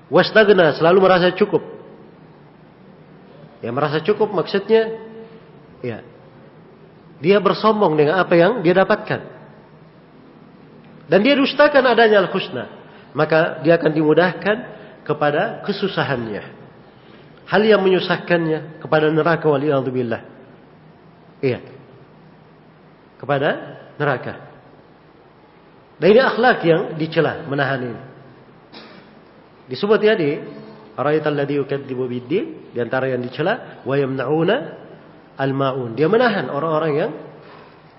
Wastagna, selalu merasa cukup. Ya, merasa cukup maksudnya, ya, dia bersombong dengan apa yang dia dapatkan. Dan dia dustakan adanya al-husna, maka dia akan dimudahkan kepada kesusahannya. Hal yang menyusahkannya kepada neraka, waliyadzubillah. Iya. Kepada neraka. Dan ini akhlak yang dicela, menahan ini. Disebut ya di Ara'aital ladzi yukadzibu biddin, di antara yang dicela, wa yamna'una al-ma'un. Dia menahan orang-orang yang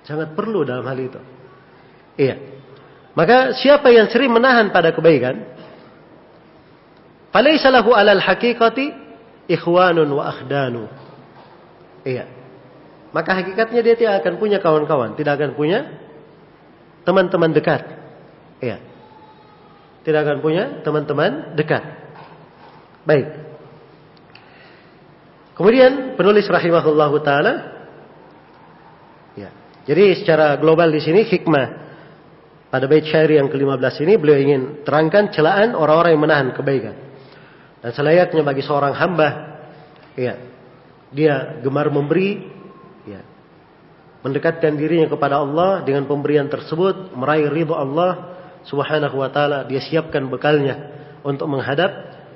sangat perlu dalam hal itu. Iya. Maka siapa yang sering menahan pada kebaikan, falaysa lahu 'alal haqiqati ikhwanun wa akhdanu. Iya. Maka hakikatnya dia tidak akan punya kawan-kawan, tidak akan punya teman-teman dekat. Iya. tidak akan punya teman-teman dekat. Baik. Kemudian penulis rahimahullahu taala, ya. Jadi secara global di sini hikmah pada bait syair yang ke-15 ini beliau ingin terangkan celaan orang-orang yang menahan kebaikan. Dan selayaknya bagi seorang hamba, ya, dia gemar memberi, ya, mendekatkan dirinya kepada Allah dengan pemberian tersebut, meraih ridha Allah Subhanahu wa taala, dia siapkan bekalnya untuk menghadap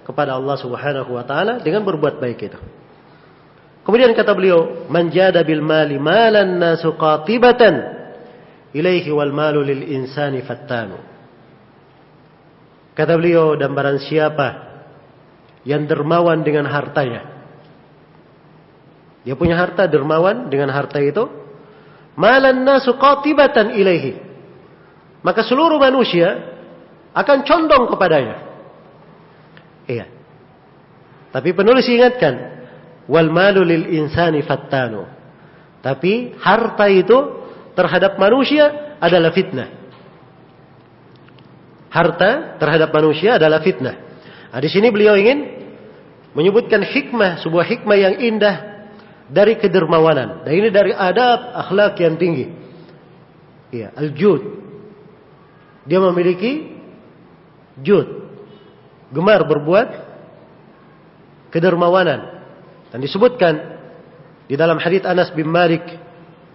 kepada Allah Subhanahu wa taala dengan berbuat baik itu. Kemudian kata beliau, man jada bil mali malan nasu qatibatan ilaihi wal malu lil insani fattanu. Kata beliau, dan barang siapa yang dermawan dengan hartanya, dia punya harta, dermawan dengan harta itu, malan nasu qatibatan ilaihi, maka seluruh manusia akan condong kepadanya. Iya. Tapi penulis ingatkan, wal malu lil insani fattanu. Tapi harta itu terhadap manusia adalah fitnah. Harta terhadap manusia adalah fitnah. Nah, di sini beliau ingin menyebutkan hikmah, sebuah hikmah yang indah dari kedermawanan. Dan ini dari adab akhlak yang tinggi. Iya, al-jud. Dia memiliki jud, gemar berbuat kedermawanan. Dan disebutkan di dalam hadits Anas bin Malik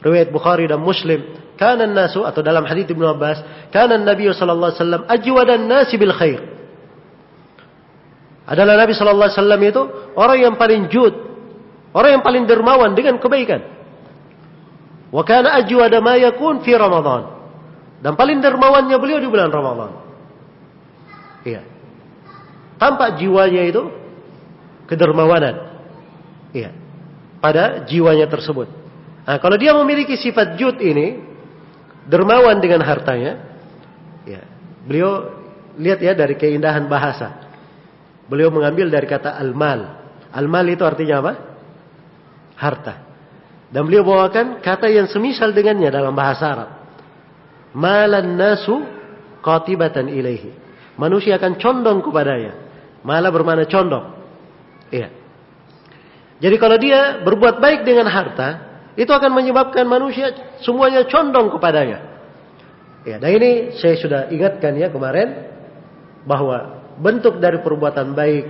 riwayat Bukhari dan Muslim, kana an-nasu, atau dalam hadits Ibnu Abbas, kana an-nabiy sallallahu alaihi wasallam ajwadan nasi bil khair. Adalah Nabi sallallahu alaihi wasallam itu orang yang paling jud, orang yang paling dermawan dengan kebaikan. Wa kana ajwada ma yakun fi Ramadan. Dan paling dermawannya beliau di bulan Ramadan. Iya. Tampak jiwanya itu kedermawanan. Iya, pada jiwanya tersebut. Nah, kalau dia memiliki sifat jud ini, dermawan dengan hartanya, ya, beliau lihat ya dari keindahan bahasa. Beliau mengambil dari kata al-mal. Al-mal itu artinya apa? Harta. Dan beliau bawakan kata yang semisal dengannya dalam bahasa Arab. Malan nasu qatibatan ilaihi. Manusia akan condong kepadanya. Mala bermakna condong. Iya. Jadi kalau dia berbuat baik dengan harta, itu akan menyebabkan manusia semuanya condong kepadanya. Ya, dan ini saya sudah ingatkan ya kemarin, bahwa bentuk dari perbuatan baik,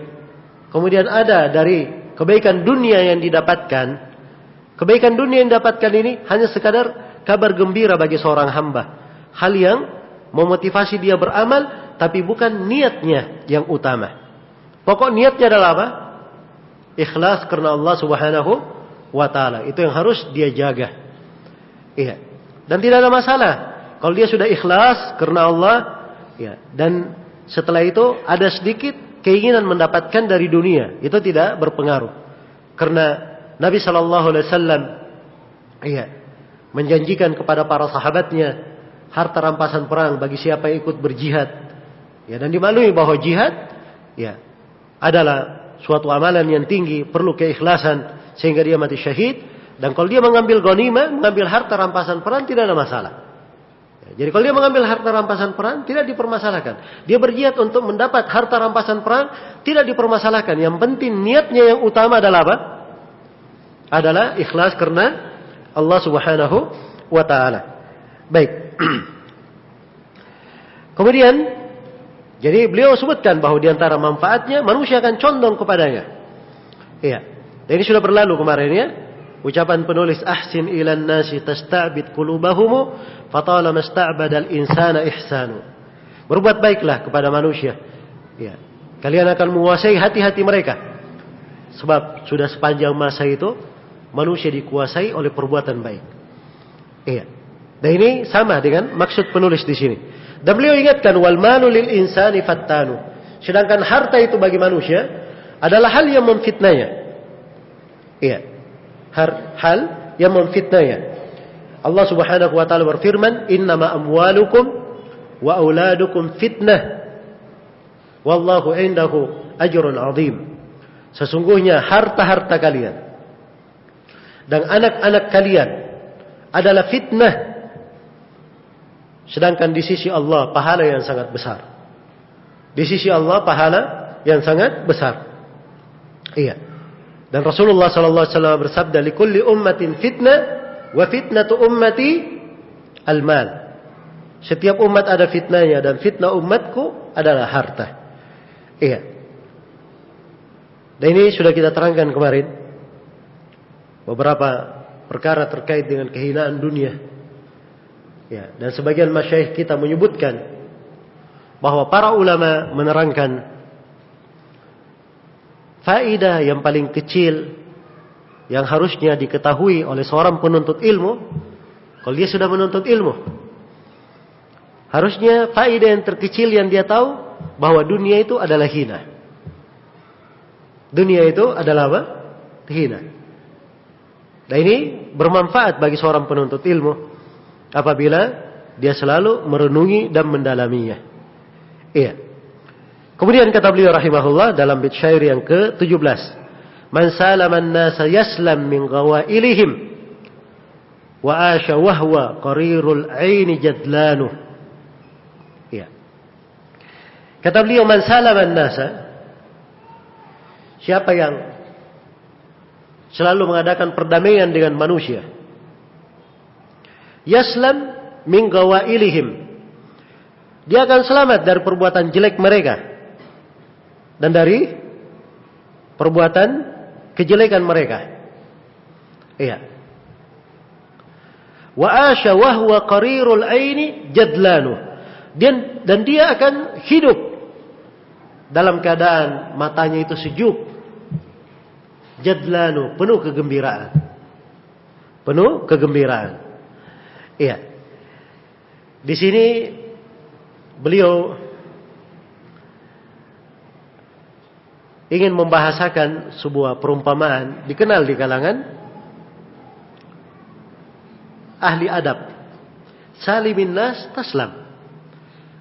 kemudian ada dari kebaikan dunia yang didapatkan. Kebaikan dunia yang didapatkan ini hanya sekadar kabar gembira bagi seorang hamba. Hal yang memotivasi dia beramal, tapi bukan niatnya yang utama. Pokok niatnya adalah apa? Ikhlas karena Allah Subhanahu wa taala. Itu yang harus dia jaga. Iya. Dan tidak ada masalah kalau dia sudah ikhlas karena Allah, ya, dan setelah itu ada sedikit keinginan mendapatkan dari dunia, itu tidak berpengaruh. Karena Nabi sallallahu alaihi wasallam, iya, menjanjikan kepada para sahabatnya harta rampasan perang bagi siapa yang ikut berjihad. Ya, dan dimaklumi bahwa jihad, ya, adalah suatu amalan yang tinggi, perlu keikhlasan sehingga dia mati syahid. Dan kalau dia mengambil ghanimah, mengambil harta rampasan perang, tidak ada masalah. Ya, jadi kalau dia mengambil harta rampasan perang, tidak dipermasalahkan. Dia berjihad untuk mendapat harta rampasan perang, tidak dipermasalahkan. Yang penting niatnya yang utama adalah apa? Adalah ikhlas karena Allah Subhanahu wa taala. Baik. Kemudian jadi beliau sebutkan bahwa di antara manfaatnya manusia akan condong kepadanya. Iya. Dan ini sudah berlalu kemarin ya. Ucapan penulis, ahsin ilan nasi tasta'bid qulubahum fatalama sta'badal insana ihsanu. Berbuat baiklah kepada manusia. Iya. Kalian akan menguasai hati-hati mereka. Sebab sudah sepanjang masa itu manusia dikuasai oleh perbuatan baik. Iya. Dan ini sama dengan maksud penulis di sini. Dan beliau ingatkan, wal malu lil insani fattanu. Sedangkan harta itu bagi manusia adalah hal yang memfitnahnya. Iya. Hal yang memfitnahnya. Allah Subhanahu wa taala berfirman, "Innama amwalukum wa auladukum fitnah. Wallahu indahu ajrun 'azim." Sesungguhnya harta-harta kalian dan anak-anak kalian adalah fitnah. Sedangkan di sisi Allah pahala yang sangat besar. Di sisi Allah pahala yang sangat besar. Iya. Dan Rasulullah sallallahu alaihi wasallam bersabda, "Likulli ummatin fitnah wa fitnatu ummati al-mal." Setiap umat ada fitnahnya dan fitnah umatku adalah harta. Iya. Dan ini sudah kita terangkan kemarin. Beberapa perkara terkait dengan kehinaan dunia. Ya, dan sebagian masyayikh kita menyebutkan bahwa para ulama menerangkan faedah yang paling kecil yang harusnya diketahui oleh seorang penuntut ilmu kalau dia sudah menuntut ilmu. Harusnya faedah yang terkecil yang dia tahu bahwa dunia itu adalah hina. Dunia itu adalah apa? Hina. Dan ini bermanfaat bagi seorang penuntut ilmu apabila dia selalu merenungi dan mendalaminya. Iya. Kemudian kata beliau rahimahullah dalam bait syair yang ke-17, "Man salama an-nasa yaslam min ghawailihim wa asha wa huwa qarirul 'aini jadlanu." Iya. Kata beliau, "Man salama an-nasa," siapa yang selalu mengadakan perdamaian dengan manusia, yaslam min ghawailihim, dia akan selamat dari perbuatan jelek mereka dan dari perbuatan kejelekan mereka. Iya. Wa asha wa huwa qarirul aini jadlanu. Dan dia akan hidup dalam keadaan matanya itu sejuk. Jadlanu, penuh kegembiraan. Penuh kegembiraan. Iya. Di sini beliau ingin membahasakan sebuah perumpamaan dikenal di kalangan ahli adab. Salimin nas taslam.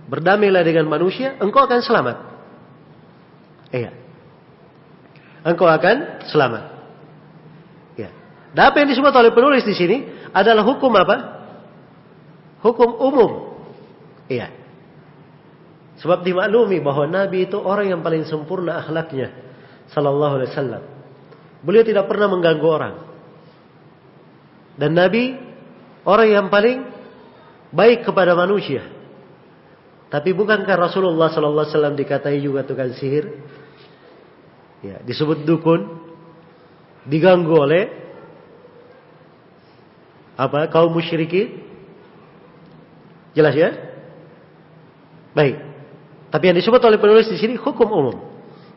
Berdamailah dengan manusia, engkau akan selamat. Iya. Engkau akan selamat. Ya. Dan apa yang disebut oleh penulis di sini adalah hukum apa? Hukum umum. Iya. Sebab dimaklumi bahwa Nabi itu orang yang paling sempurna akhlaknya, sallallahu alaihi wasallam. Beliau tidak pernah mengganggu orang. Dan Nabi orang yang paling baik kepada manusia. Tapi bukankah Rasulullah sallallahu alaihi wasallam dikatai juga tukang sihir? Ya, disebut dukun, diganggu oleh apa? Kaum musyrikin. Jelas ya? Baik. Tapi yang disebut oleh penulis di sini hukum umum.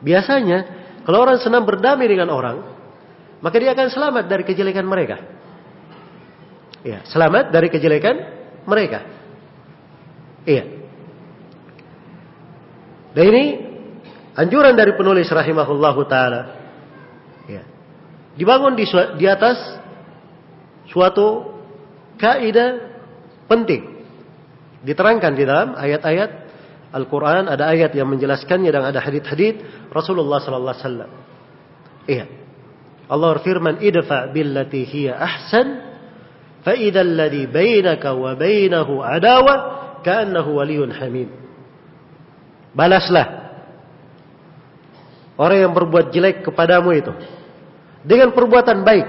Biasanya kalau orang senang berdamai dengan orang, maka dia akan selamat dari kejelekan mereka. Ya, selamat dari kejelekan mereka. Iya. Dan ini anjuran dari penulis rahimahullahu taala. Ya. Dibangun di atas suatu kaidah penting. Diterangkan di dalam ayat-ayat Al-Quran, ada ayat yang menjelaskannya dan ada hadits-hadits Rasulullah sallallahu alaihi wasallam. Iya. Allah berfirman, "Idfa' billati hiya ahsan, fa idzal ladzi bainaka wa bainahu adawa ka'annahu waliyyun hamim." Balaslah orang yang berbuat jelek kepadamu itu dengan perbuatan baik.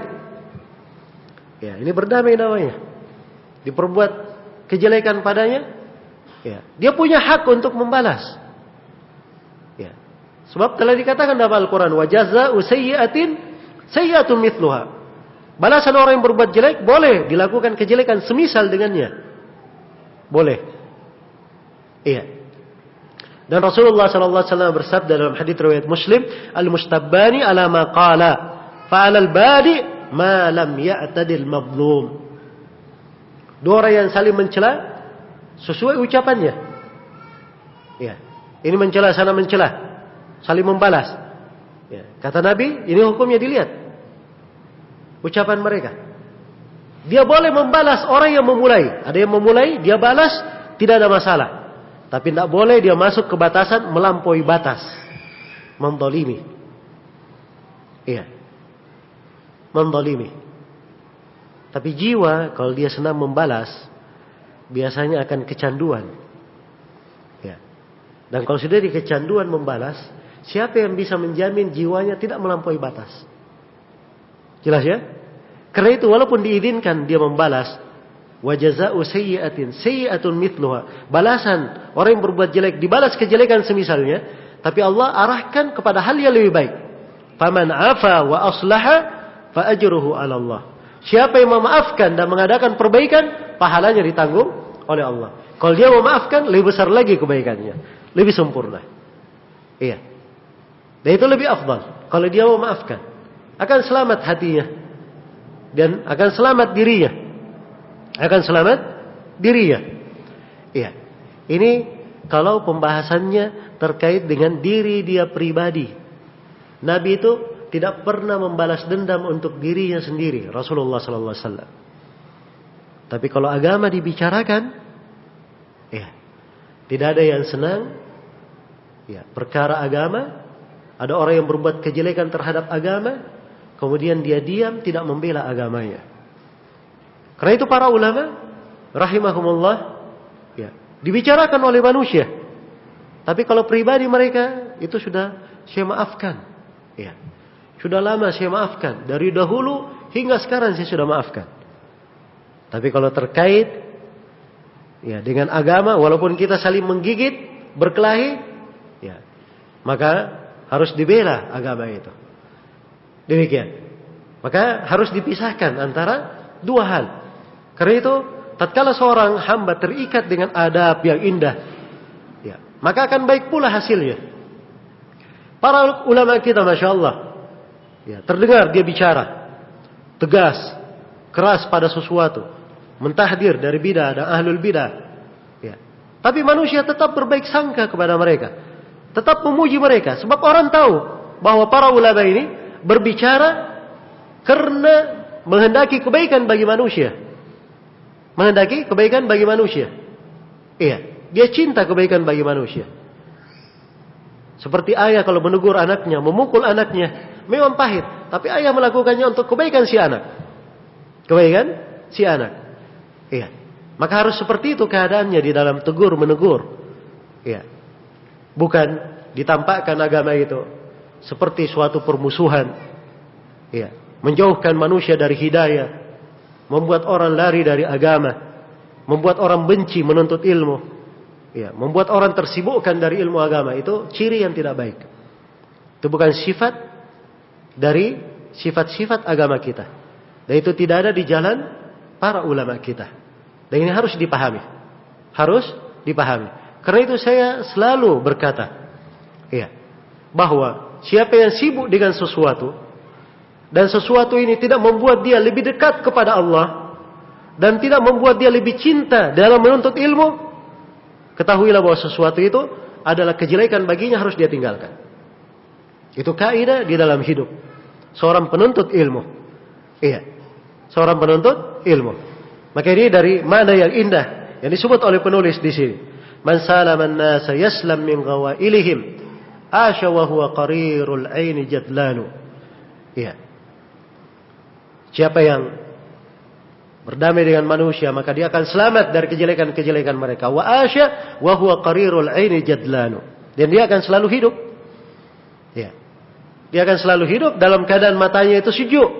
Ya, ini berdamai namanya. Diperbuat kejelekan padanya, ya, dia punya hak untuk membalas. Ya. Sebab telah dikatakan dalam Al-Quran, wa jazaa'u sayyi'atin sayyi'atun mithluha. Balasan orang yang berbuat jelek boleh dilakukan kejelekan semisal dengannya. Boleh. Iya. Dan Rasulullah sallallahu alaihi wasallam bersabda dalam hadits riwayat Muslim, al-mustabbani ala ma qala, fa 'alal badi ma lam ya'tadil madlum. Dua orang yang saling mencela sesuai ucapannya. Ya. Ini mencela, sana mencela, saling membalas. Ya. Kata Nabi, ini hukumnya dilihat ucapan mereka. Dia boleh membalas orang yang memulai. Ada yang memulai, dia balas, tidak ada masalah. Tapi tidak boleh dia masuk ke batasan melampaui batas, mendolimi. Iya, mendolimi. Tapi jiwa kalau dia senang membalas, biasanya akan kecanduan. Ya. Dan kalau sudah kecanduan membalas, siapa yang bisa menjamin jiwanya tidak melampaui batas? Jelas ya? Karena itu walaupun diizinkan dia membalas, wa jazaa'u sayyi'atin sayyi'atun mithluha. Balasan orang yang berbuat jelek dibalas kejelekan semisalnya, tapi Allah arahkan kepada hal yang lebih baik. Faman 'afa wa aslaha fa ajruhu 'ala Allah. Siapa yang memaafkan dan mengadakan perbaikan, pahalanya ditanggung oleh Allah. Kalau dia memaafkan, lebih besar lagi kebaikannya, lebih sempurna. Iya. Dan itu lebih afdal. Kalau dia memaafkan, akan selamat hatinya dan akan selamat dirinya. Akan selamat dirinya. Iya. Ini kalau pembahasannya terkait dengan diri dia pribadi. Nabi itu tidak pernah membalas dendam untuk dirinya sendiri, Rasulullah sallallahu alaihi wasallam. Tapi kalau agama dibicarakan, ya, tidak ada yang senang, ya, perkara agama. Ada orang yang berbuat kejelekan terhadap agama, kemudian dia diam, tidak membela agamanya. Karena itu para ulama, rahimahumullah, ya, dibicarakan oleh manusia. Tapi kalau pribadi mereka, itu sudah saya maafkan. Ya. Sudah lama saya maafkan. Dari dahulu hingga sekarang saya sudah maafkan. Tapi kalau terkait ya dengan agama, walaupun kita saling menggigit, berkelahi, ya, maka harus dibela agama itu. Demikian. Maka harus dipisahkan antara dua hal. Karena itu, tatkala seorang hamba terikat dengan adab yang indah, ya, maka akan baik pula hasilnya. Para ulama kita, Masya Allah, ya, terdengar dia bicara tegas, keras pada sesuatu, mentahdir dari bidah dan ahlul bidah. Ya. Tapi manusia tetap berbaik sangka kepada mereka, tetap memuji mereka, sebab orang tahu bahwa para ulama ini berbicara karena menghendaki kebaikan bagi manusia, menghendaki kebaikan bagi manusia. Iya, dia cinta kebaikan bagi manusia. Seperti ayah kalau menegur anaknya, memukul anaknya, memang pahit. Tapi ayah melakukannya untuk kebaikan si anak. Kebaikan si anak. Iya. Maka harus seperti itu keadaannya di dalam tegur menegur. Iya. Bukan ditampakkan agama itu seperti suatu permusuhan. Iya. Menjauhkan manusia dari hidayah. Membuat orang lari dari agama. Membuat orang benci menuntut ilmu. Ya, membuat orang tersibukkan dari ilmu agama, itu ciri yang tidak baik. Itu bukan sifat dari sifat-sifat agama kita. Dan itu tidak ada di jalan para ulama kita. Dan ini harus dipahami. Harus dipahami. Karena itu saya selalu berkata, ya, bahwa siapa yang sibuk dengan sesuatu, dan sesuatu ini tidak membuat dia lebih dekat kepada Allah, dan tidak membuat dia lebih cinta dalam menuntut ilmu, ketahuilah bahwa sesuatu itu adalah kejelekan baginya, harus dia tinggalkan. Itu kaidah di dalam hidup seorang penuntut ilmu. Iya, seorang penuntut ilmu. Maka ini dari makna yang indah yang disebut oleh penulis di sini. Man salama an-nasa yaslam min ghawailihim, asha wa huwa qarirul aini jadlanu. Iya. Siapa yang berdamai dengan manusia, maka dia akan selamat dari kejelekan-kejelekan mereka. Wa asya wa huwa qarirul aini jadlanu. Dan dia akan selalu hidup. Ya. Dia akan selalu hidup dalam keadaan matanya itu sejuk.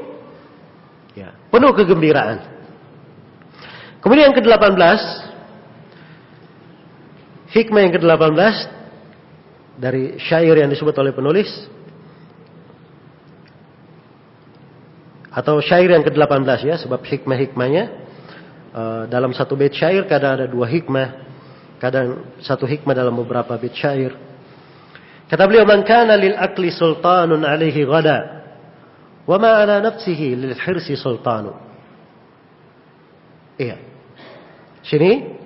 Ya, penuh kegembiraan. Kemudian yang ke-18, hikmah yang ke-18 dari syair yang disebut oleh penulis, atau syair yang ke-18 ya, sebab hikmah-hikmahnya dalam satu bait syair kadang ada dua hikmah, kadang satu hikmah dalam beberapa bait syair. Kata beliau, man kana lil aqli sultanun alaihi ghada wa ma ala nafsihi lil hirsi sultanu. Iya. Sini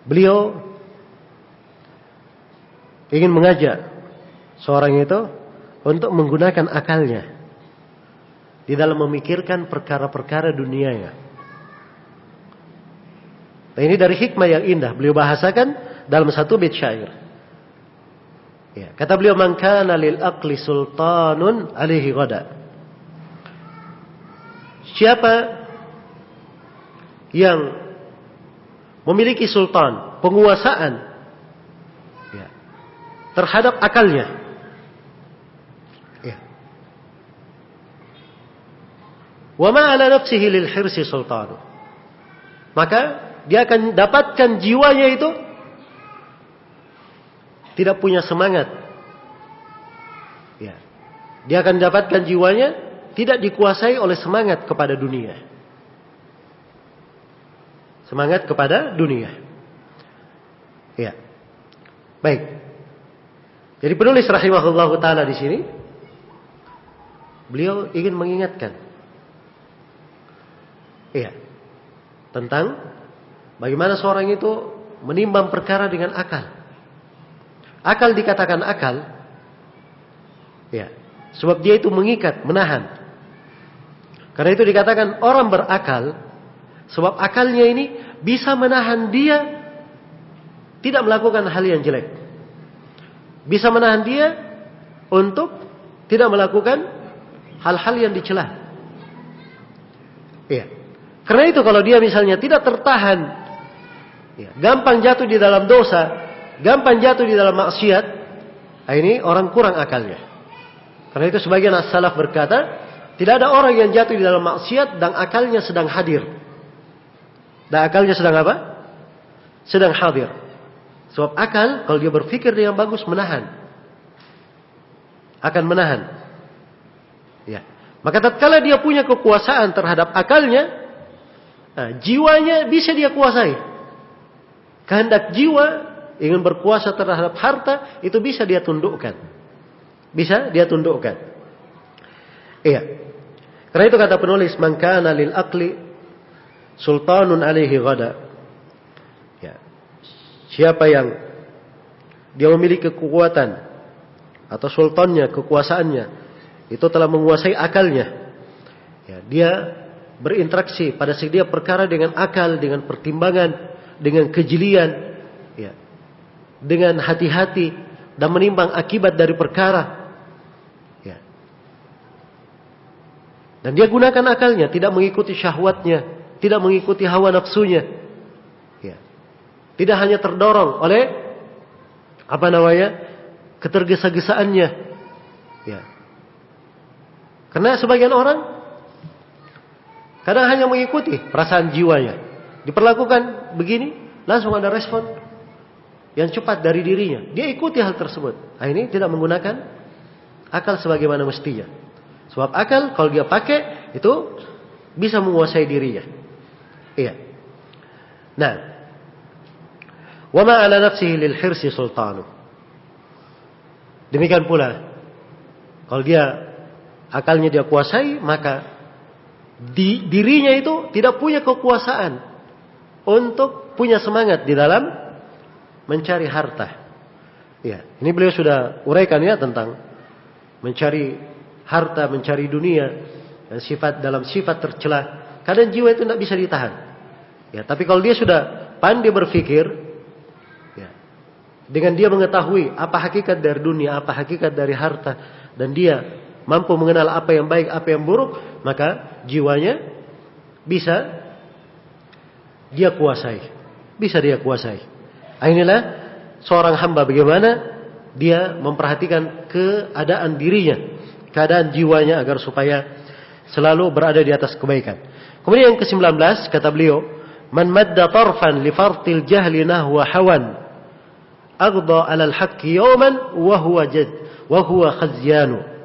beliau ingin mengajak seorang itu untuk menggunakan akalnya di dalam memikirkan perkara-perkara dunianya. Nah, ini dari hikmah yang indah beliau bahasakan dalam satu bait syair. Ya, kata beliau, man kana lil aqli sultanun alaihi ghada. Siapa yang memiliki sultan, penguasaan terhadap akalnya. Ya. Wa ma ala nafsihi lil hirsi sultanu. Maka dia akan dapatkan jiwanya itu tidak punya semangat. Ya. Dia akan dapatkan jiwanya tidak dikuasai oleh semangat kepada dunia. Semangat kepada dunia. Ya. Baik. Jadi penulis rahimahullah taala di sini beliau ingin mengingatkan tentang bagaimana seorang itu menimbang perkara dengan akal. Akal dikatakan akal, sebab dia itu mengikat, menahan. Karena itu dikatakan orang berakal, sebab akalnya ini bisa menahan dia tidak melakukan hal yang jelek. Bisa menahan dia untuk tidak melakukan hal-hal yang dicela. Karena itu kalau dia misalnya tidak tertahan, gampang jatuh di dalam dosa, gampang jatuh di dalam maksiat, ini orang kurang akalnya. Karena itu sebagian as-salaf berkata, tidak ada orang yang jatuh di dalam maksiat dan akalnya sedang hadir. Dan akalnya sedang apa? Sedang hadir. Sebab akal kalau dia berpikir dengan bagus menahan. Akan menahan. Maka tatkala dia punya kekuasaan terhadap akalnya, jiwanya bisa dia kuasai. Kehendak jiwa ingin berkuasa terhadap harta itu bisa dia tundukkan. Bisa dia tundukkan. Karena itu kata penulis, man kana lil aqli sultanun alaihi ghada. Siapa yang dia memiliki kekuatan atau sultannya, kekuasaannya itu telah menguasai akalnya. Dia berinteraksi pada setiap perkara dengan akal, dengan pertimbangan, dengan kejelian, dengan hati-hati dan menimbang akibat dari perkara. Dan dia gunakan akalnya, tidak mengikuti syahwatnya, tidak mengikuti hawa nafsunya. Tidak hanya terdorong oleh ketergesa-gesaannya. Karena sebagian orang kadang hanya mengikuti perasaan jiwanya. Diperlakukan begini, langsung ada respon yang cepat dari dirinya. Dia ikuti hal tersebut. Ini tidak menggunakan akal sebagaimana mestinya. Sebab akal kalau dia pakai itu bisa menguasai dirinya. Nah, wa ma ala nafsihi lil hirsi sultanu. Demikian pula kalau dia akalnya dia kuasai, maka dirinya itu tidak punya kekuasaan untuk punya semangat di dalam mencari harta. Ini beliau sudah uraikan tentang mencari harta, mencari dunia dan dalam sifat tercela. Kadang jiwa itu tidak bisa ditahan. Tapi kalau dia sudah pandai berpikir, dengan dia mengetahui apa hakikat dari dunia, apa hakikat dari harta, dan dia mampu mengenal apa yang baik, apa yang buruk, maka jiwanya bisa dia kuasai. Bisa dia kuasai. Inilah seorang hamba bagaimana dia memperhatikan keadaan dirinya, keadaan jiwanya agar supaya selalu berada di atas kebaikan. Kemudian yang ke-19 kata beliau, man madda tarfan li fartil jahli nahwa hawan aghda 'ala al-haqqi yawman wa huwa khazyanu.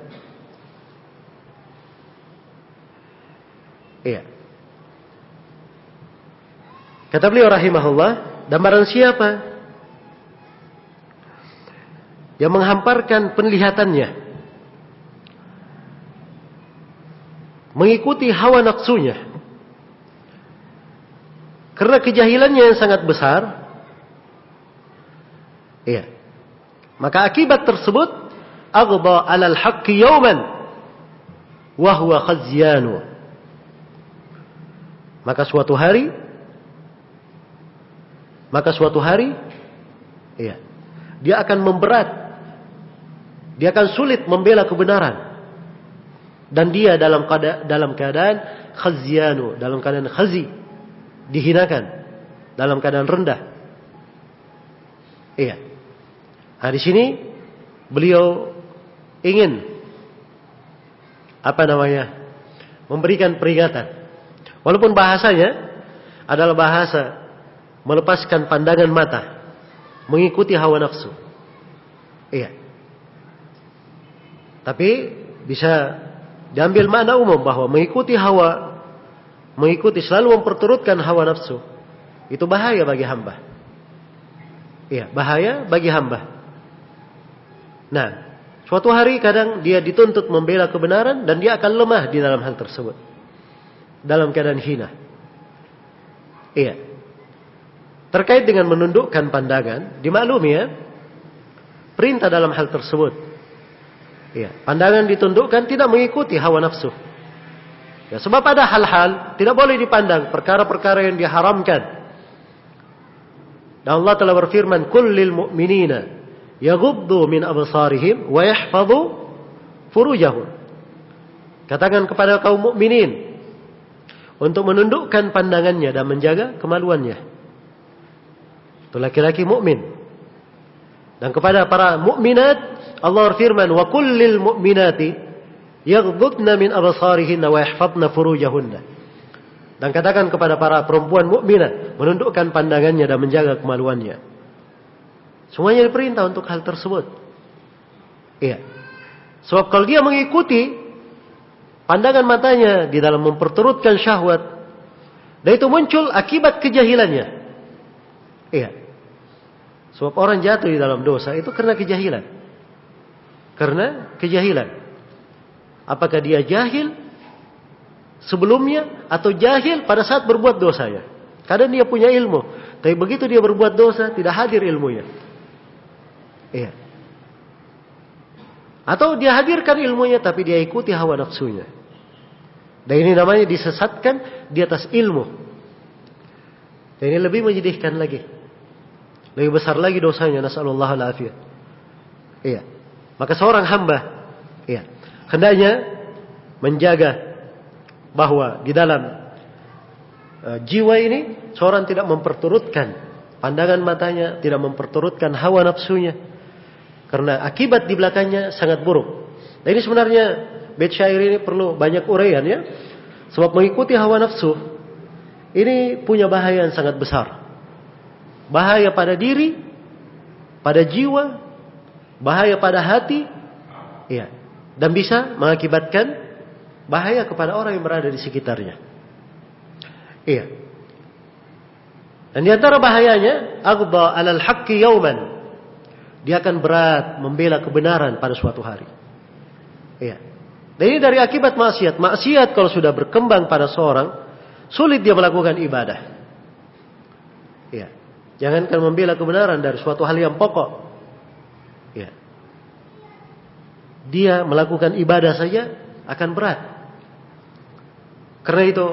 Kata beliau rahimahullah, dan barang siapa yang menghamparkan penglihatannya, mengikuti hawa nafsunya, karena kejahilannya yang sangat besar, maka akibat tersebut aghda 'alal haqqi yawman wa huwa khazyanu. Maka suatu hari dia akan memberat, dia akan sulit membela kebenaran, dan dia dalam keadaan khazyanu, dalam keadaan khazi, dihinakan, dalam keadaan rendah. Nah, di sini beliau ingin memberikan peringatan. Walaupun bahasanya adalah bahasa melepaskan pandangan mata, mengikuti hawa nafsu. Iya. Tapi bisa diambil makna umum bahwa mengikuti selalu memperturutkan hawa nafsu, itu bahaya bagi hamba. Iya, bahaya bagi hamba. Nah, suatu hari kadang dia dituntut membela kebenaran dan dia akan lemah di dalam hal tersebut, dalam keadaan hina. Iya. Terkait dengan menundukkan pandangan, dimaklumi ya, perintah dalam hal tersebut. Iya, pandangan ditundukkan, tidak mengikuti hawa nafsu. Ya, sebab ada hal-hal tidak boleh dipandang, perkara-perkara yang diharamkan. Dan Allah telah berfirman, "Kullil mu'minina yaghuddu min absarihim wa yahfadhu furujahum." Katakan kepada kaum mukminin untuk menundukkan pandangannya dan menjaga kemaluannya. Itu laki-laki mukmin. Dan kepada para mukminat Allah berfirman, "Wa kullil mu'minati yaghdudna min absarihinna wa yahfadna furujahunna." Dan katakan kepada para perempuan mukminat menundukkan pandangannya dan menjaga kemaluannya. Semuanya diperintah untuk hal tersebut. Iya. Sebab kalau dia mengikuti pandangan matanya di dalam memperturutkan syahwat, dan itu muncul akibat kejahilannya. Iya. Sebab orang jatuh di dalam dosa itu karena kejahilan. Karena kejahilan. Apakah dia jahil sebelumnya atau jahil pada saat berbuat dosanya? Kadang dia punya ilmu, tapi begitu dia berbuat dosa tidak hadir ilmunya. Iya. Atau dia hadirkan ilmunya tapi dia ikuti hawa nafsunya. Dan ini namanya disesatkan di atas ilmu. Dan ini lebih menyedihkan lagi. Lebih besar lagi dosanya, nasallallahu alaihi. Iya. Maka seorang hamba, iya, hendaknya menjaga bahwa di dalam jiwa ini seorang tidak memperturutkan pandangan matanya, tidak memperturutkan hawa nafsunya, karena akibat di belakangnya sangat buruk. Nah, ini sebenarnya bait syair ini perlu banyak uraian ya, sebab mengikuti hawa nafsu ini punya bahaya yang sangat besar. Bahaya pada diri, pada jiwa, bahaya pada hati, ya, dan bisa mengakibatkan bahaya kepada orang yang berada di sekitarnya. Iya. Dan di antara bahayanya, aghdha 'alal haqqi yawman. Dia akan berat membela kebenaran pada suatu hari. Iya. Dan ini dari akibat maksiat. Maksiat kalau sudah berkembang pada seorang, sulit dia melakukan ibadah. Iya. Jangankan membela kebenaran dari suatu hal yang pokok. Ya. Dia melakukan ibadah saja akan berat. Karena itu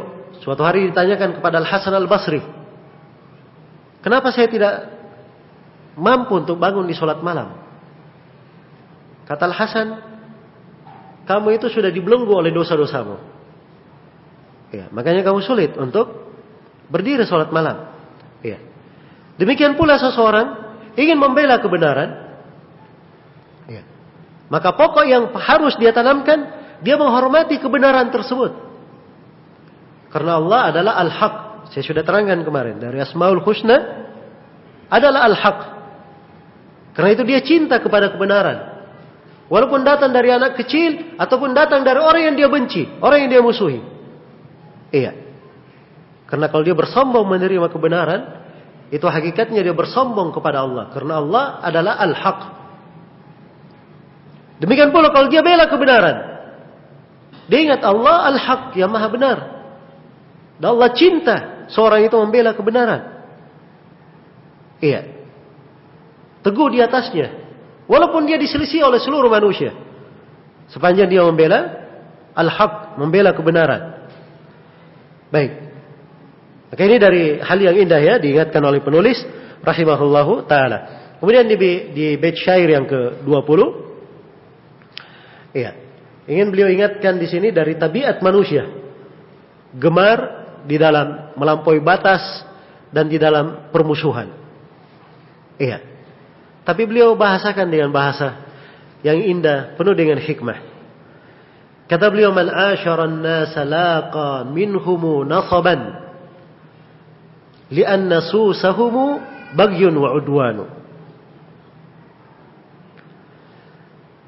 suatu hari ditanyakan kepada Al-Hasan Al-Basri, "Kenapa saya tidak mampu untuk bangun di sholat malam?" Kata Al-Hasan, "Kamu itu sudah dibelenggu oleh dosa-dosamu. Ya, makanya kamu sulit untuk berdiri sholat malam." Ya. Demikian pula seseorang ingin membela kebenaran, ya, maka pokok yang harus dia tanamkan, dia menghormati kebenaran tersebut. Karena Allah adalah Al-Haq. Saya sudah terangkan kemarin, dari Asmaul Husna adalah Al-Haq. Karena itu dia cinta kepada kebenaran. Walaupun datang dari anak kecil ataupun datang dari orang yang dia benci, orang yang dia musuhi. Iya. Karena kalau dia bersombong menerima kebenaran, itu hakikatnya dia bersombong kepada Allah. Karena Allah adalah Al-Haq. Demikian pula kalau dia bela kebenaran, dia ingat Allah Al-Haq, yang maha benar. Dan Allah cinta seorang itu membela kebenaran. Iya. Teguh di atasnya. Walaupun dia diselisih oleh seluruh manusia. Sepanjang dia membela Al-Haq, membela kebenaran. Baik. Maka ini dari hal yang indah ya, diingatkan oleh penulis rahimahullahu ta'ala. Kemudian di bait syair yang ke-20, iya, ingin beliau ingatkan di sini dari tabiat manusia, gemar di dalam melampaui batas dan di dalam permusuhan. Iya. Tapi beliau bahasakan dengan bahasa yang indah, penuh dengan hikmah. Kata beliau, man asyara an-nasa laqa minhumu nasaban li'anna susahumu bagyun wa udwanu.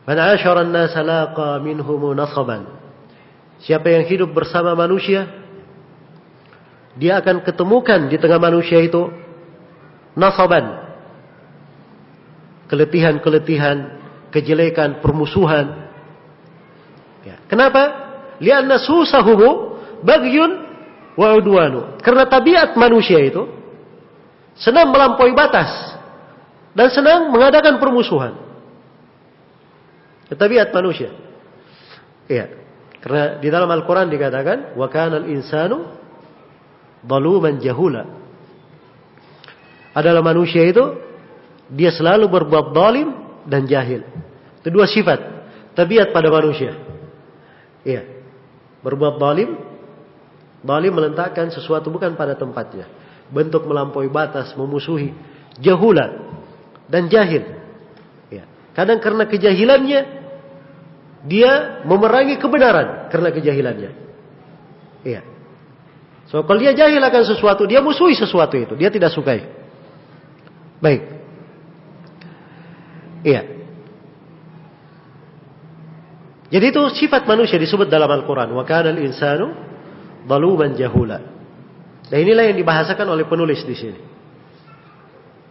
Man asyara an-nasa laqa minhumu nasaban. Siapa yang hidup bersama manusia, dia akan ketemukan di tengah manusia itu nasaban, keletihan-keletihan, kejelekan, permusuhan. Ya. Kenapa? Lianna susahumu bagyun wa udwanu. Karena tabiat manusia itu senang melampaui batas dan senang mengadakan permusuhan. Tabiat manusia. Iya. Karena di dalam Al-Quran dikatakan, wa kana al-insanu zaluman jahula. Adalah manusia itu, dia selalu berbuat zalim dan jahil. Itu dua sifat tabiat pada manusia. Iya. Berbuat zalim, zalim meletakkan sesuatu bukan pada tempatnya. Bentuk melampaui batas, memusuhi, jahula dan jahil. Iya. Kadang karena kejahilannya, dia memerangi kebenaran karena kejahilannya. Iya. So, kalau dia jahil akan sesuatu, dia musuhi sesuatu itu, dia tidak sukai. Baik. Iya. Jadi itu sifat manusia disebut dalam Al-Quran. Wa kana al-insanu zaluman jahula. Dan inilah yang dibahasakan oleh penulis di sini.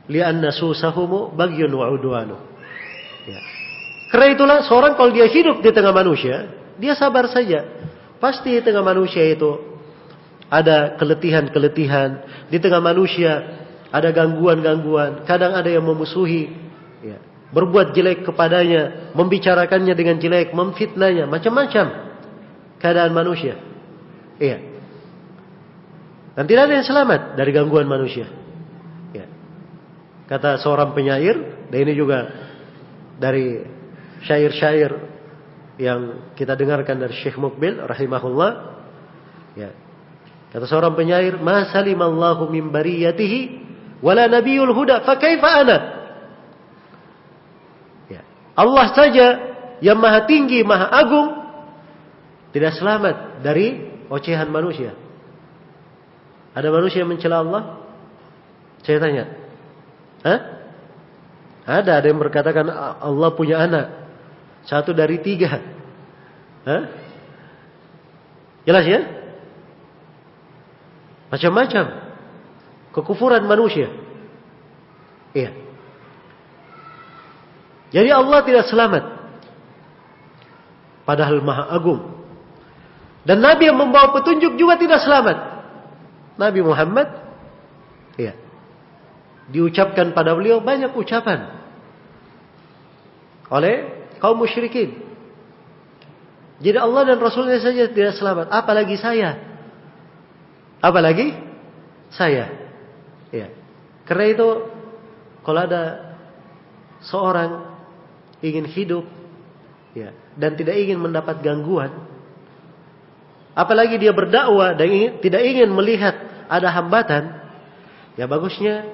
Li'anna susahumu bagyun wa udwanu. Ya. Karena itulah seorang kalau dia hidup di tengah manusia, dia sabar saja. Pasti di tengah manusia itu ada keletihan-keletihan. Di tengah manusia ada gangguan-gangguan. Kadang ada yang memusuhi. Ya. Berbuat jelek kepadanya, membicarakannya dengan jelek, memfitnahnya, macam-macam keadaan manusia. Iya. Dan tidak ada yang selamat dari gangguan manusia. Ya. Kata seorang penyair, dan ini juga dari syair-syair yang kita dengarkan dari Syekh Muqbil rahimahullah. Ya. Kata seorang penyair, ma salimallahu min bariyatihi wala nabiyul huda fa kaifa ana. Allah saja yang maha tinggi, maha agung, tidak selamat dari ocehan manusia. Ada manusia yang mencela Allah? Saya tanya. Hah? Ada yang berkatakan Allah punya anak. 1 dari 3. Hah? Jelas ya? Macam-macam kekufuran manusia. Iya. Jadi Allah tidak selamat. Padahal maha agung. Dan Nabi yang membawa petunjuk juga tidak selamat. Nabi Muhammad, iya, diucapkan pada beliau banyak ucapan oleh kaum musyrikin. Jadi Allah dan Rasulnya saja tidak selamat. Apalagi saya. Apalagi saya. Iya. Karena itu kalau ada seorang ingin hidup, ya, dan tidak ingin mendapat gangguan, apalagi dia berdakwah dan tidak ingin melihat ada hambatan, ya bagusnya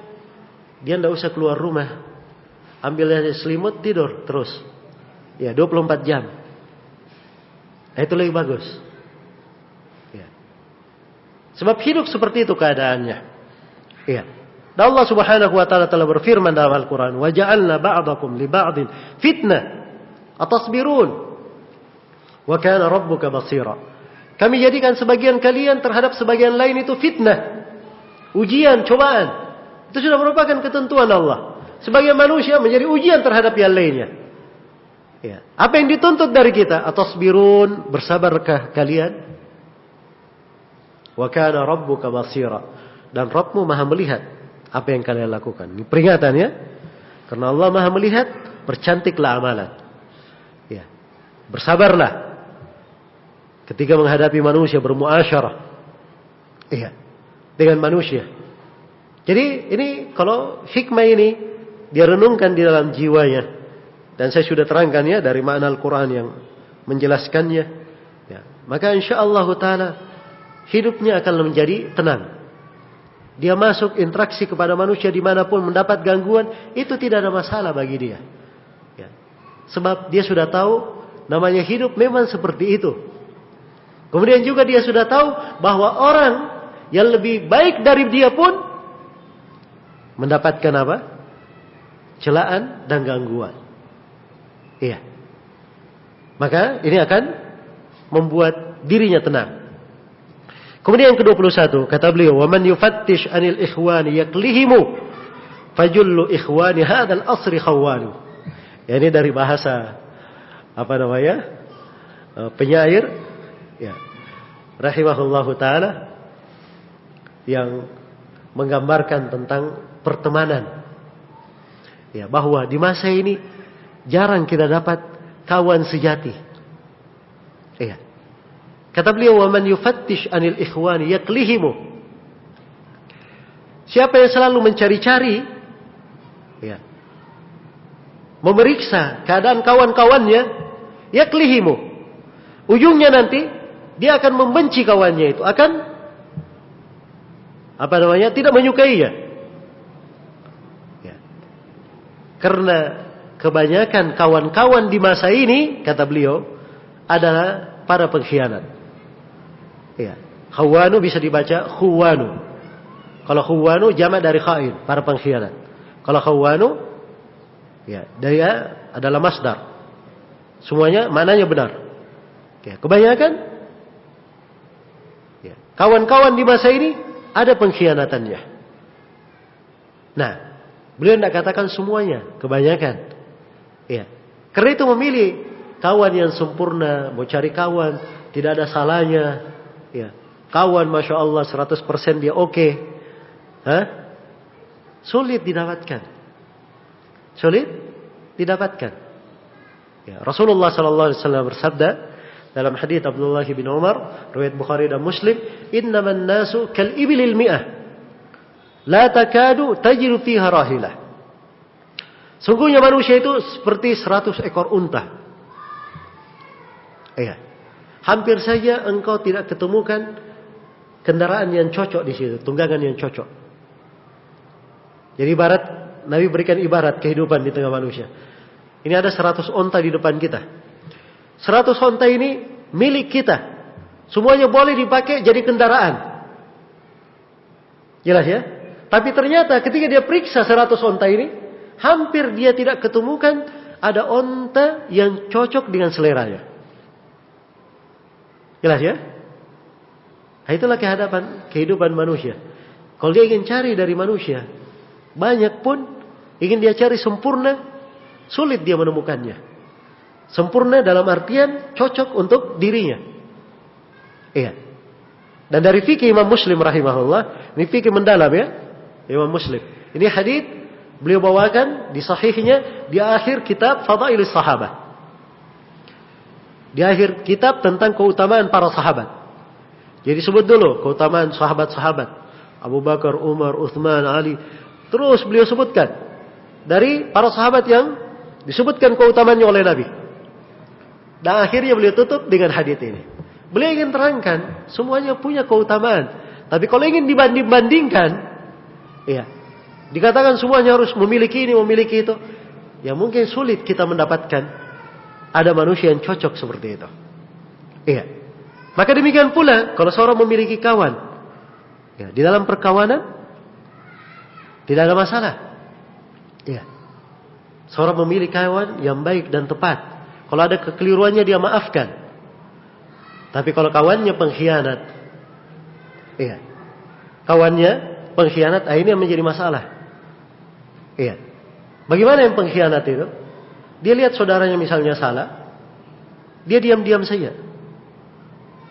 dia tidak usah keluar rumah, ambil aja selimut, tidur terus, ya 24 jam. Nah, itu lebih bagus. Ya. Sebab hidup seperti itu keadaannya. Iya. Dan Allah Subhanahu wa taala telah berfirman dalam Al-Qur'an, "Wa ja'alna ba'dakum li ba'din fitnah atasbirun wa kana rabbuka basira." Kami jadikan sebagian kalian terhadap sebagian lain itu fitnah, ujian, cobaan. Itu sudah merupakan ketentuan Allah. Sebagian manusia menjadi ujian terhadap yang lainnya. Ya. Apa yang dituntut dari kita? Atasbirun, bersabarkah kalian? Wa kana rabbuka basira. Dan Rabbmu Maha melihat apa yang kalian lakukan. Ini peringatan ya. Karena Allah Maha melihat, percantiklah amalan. Ya. Bersabarlah ketika menghadapi manusia, bermuasyarah. Iya. Dengan manusia. Jadi ini kalau hikmah ini dia renungkan di dalam jiwanya. Dan saya sudah terangkan ya dari makna Al-Quran yang menjelaskannya. Ya. Maka insyaAllah ta'ala hidupnya akan menjadi tenang. Dia masuk interaksi kepada manusia dimanapun mendapat gangguan, itu tidak ada masalah bagi dia. Ya. Sebab dia sudah tahu namanya hidup memang seperti itu. Kemudian juga dia sudah tahu bahwa orang yang lebih baik dari dia pun mendapatkan apa? Celaan dan gangguan. Iya. Maka ini akan membuat dirinya tenang. Kemudian yang ke-21 kata beliau, "Wa man yufattish 'anil ikhwani yaklihimu fajullu ikhwani hadzal asri khawanu." Ya, ini dari bahasa penyair ya, rahimahullahu taala, yang menggambarkan tentang pertemanan. Ya, bahwa di masa ini jarang kita dapat kawan sejati. Iya. Kata beliau, "Wa man yufattish 'anil ikhwani yaklihimu." Siapa yang selalu mencari-cari, ya, memeriksa keadaan kawan-kawannya, yaklihimu. Ujungnya nanti dia akan membenci kawannya itu, akan tidak menyukainya. Ya. Karena kebanyakan kawan-kawan di masa ini, kata beliau, adalah para pengkhianat. Ya. Khawanu bisa dibaca khuwanu. Kalau khuwanu jamak dari khain, para pengkhianat. Kalau khawanu, ya, dia adalah masdar. Semuanya maknanya benar. Ya, kebanyakan ya, kawan-kawan di masa ini ada pengkhianatannya. Nah, beliau tidak katakan semuanya, kebanyakan. Ya. Karena itu memilih kawan yang sempurna, mau cari kawan tidak ada salahnya. Ya. Kawan Masya Allah 100% dia oke. Sulit didapatkan. Sulit didapatkan. Ya. Rasulullah SAW bersabda dalam hadits Abdullah bin Umar, riwayat Bukhari dan Muslim, "Innaman nasu kal ibilil mi'ah, la takadu tajidu fiha rahilah." Sungguhnya manusia itu seperti 100 ekor unta. Iya. Hampir saja engkau tidak ketemukan kendaraan yang cocok di situ, tunggangan yang cocok. Jadi ibarat, Nabi berikan ibarat kehidupan di tengah manusia. Ini ada 100 onta di depan kita. 100 onta ini milik kita. Semuanya boleh dipakai jadi kendaraan. Jelas ya? Tapi ternyata ketika dia periksa 100 onta ini, hampir dia tidak ketemukan ada onta yang cocok dengan seleranya. Jelas ya? Nah, itulah kehidupan manusia. Kalau dia ingin cari dari manusia, banyak pun ingin dia cari sempurna, sulit dia menemukannya. Sempurna dalam artian cocok untuk dirinya. Iya. Dan dari fikih Imam Muslim rahimahullah, ini fikih mendalam ya, Imam Muslim. Ini hadits beliau bawakan di sahihnya di akhir kitab Fadailis Sahabah. Di akhir kitab tentang keutamaan para sahabat. Jadi sebut dulu keutamaan sahabat-sahabat. Abu Bakar, Umar, Uthman, Ali. Terus beliau sebutkan dari para sahabat yang disebutkan keutamaannya oleh Nabi. Dan akhirnya beliau tutup dengan hadits ini. Beliau ingin terangkan semuanya punya keutamaan. Tapi kalau ingin dibanding-bandingkan, ya, dikatakan semuanya harus memiliki ini, memiliki itu, ya mungkin sulit kita mendapatkan ada manusia yang cocok seperti itu. Iya. Maka demikian pula kalau seorang memiliki kawan, ya, di dalam perkawanan tidak ada masalah. Iya. Seorang memiliki kawan yang baik dan tepat. Kalau ada kekeliruannya dia maafkan. Tapi kalau kawannya pengkhianat, iya, kawannya pengkhianat, ini yang menjadi masalah. Iya. Bagaimana yang pengkhianat itu? Dia lihat saudaranya misalnya salah, dia diam-diam saja.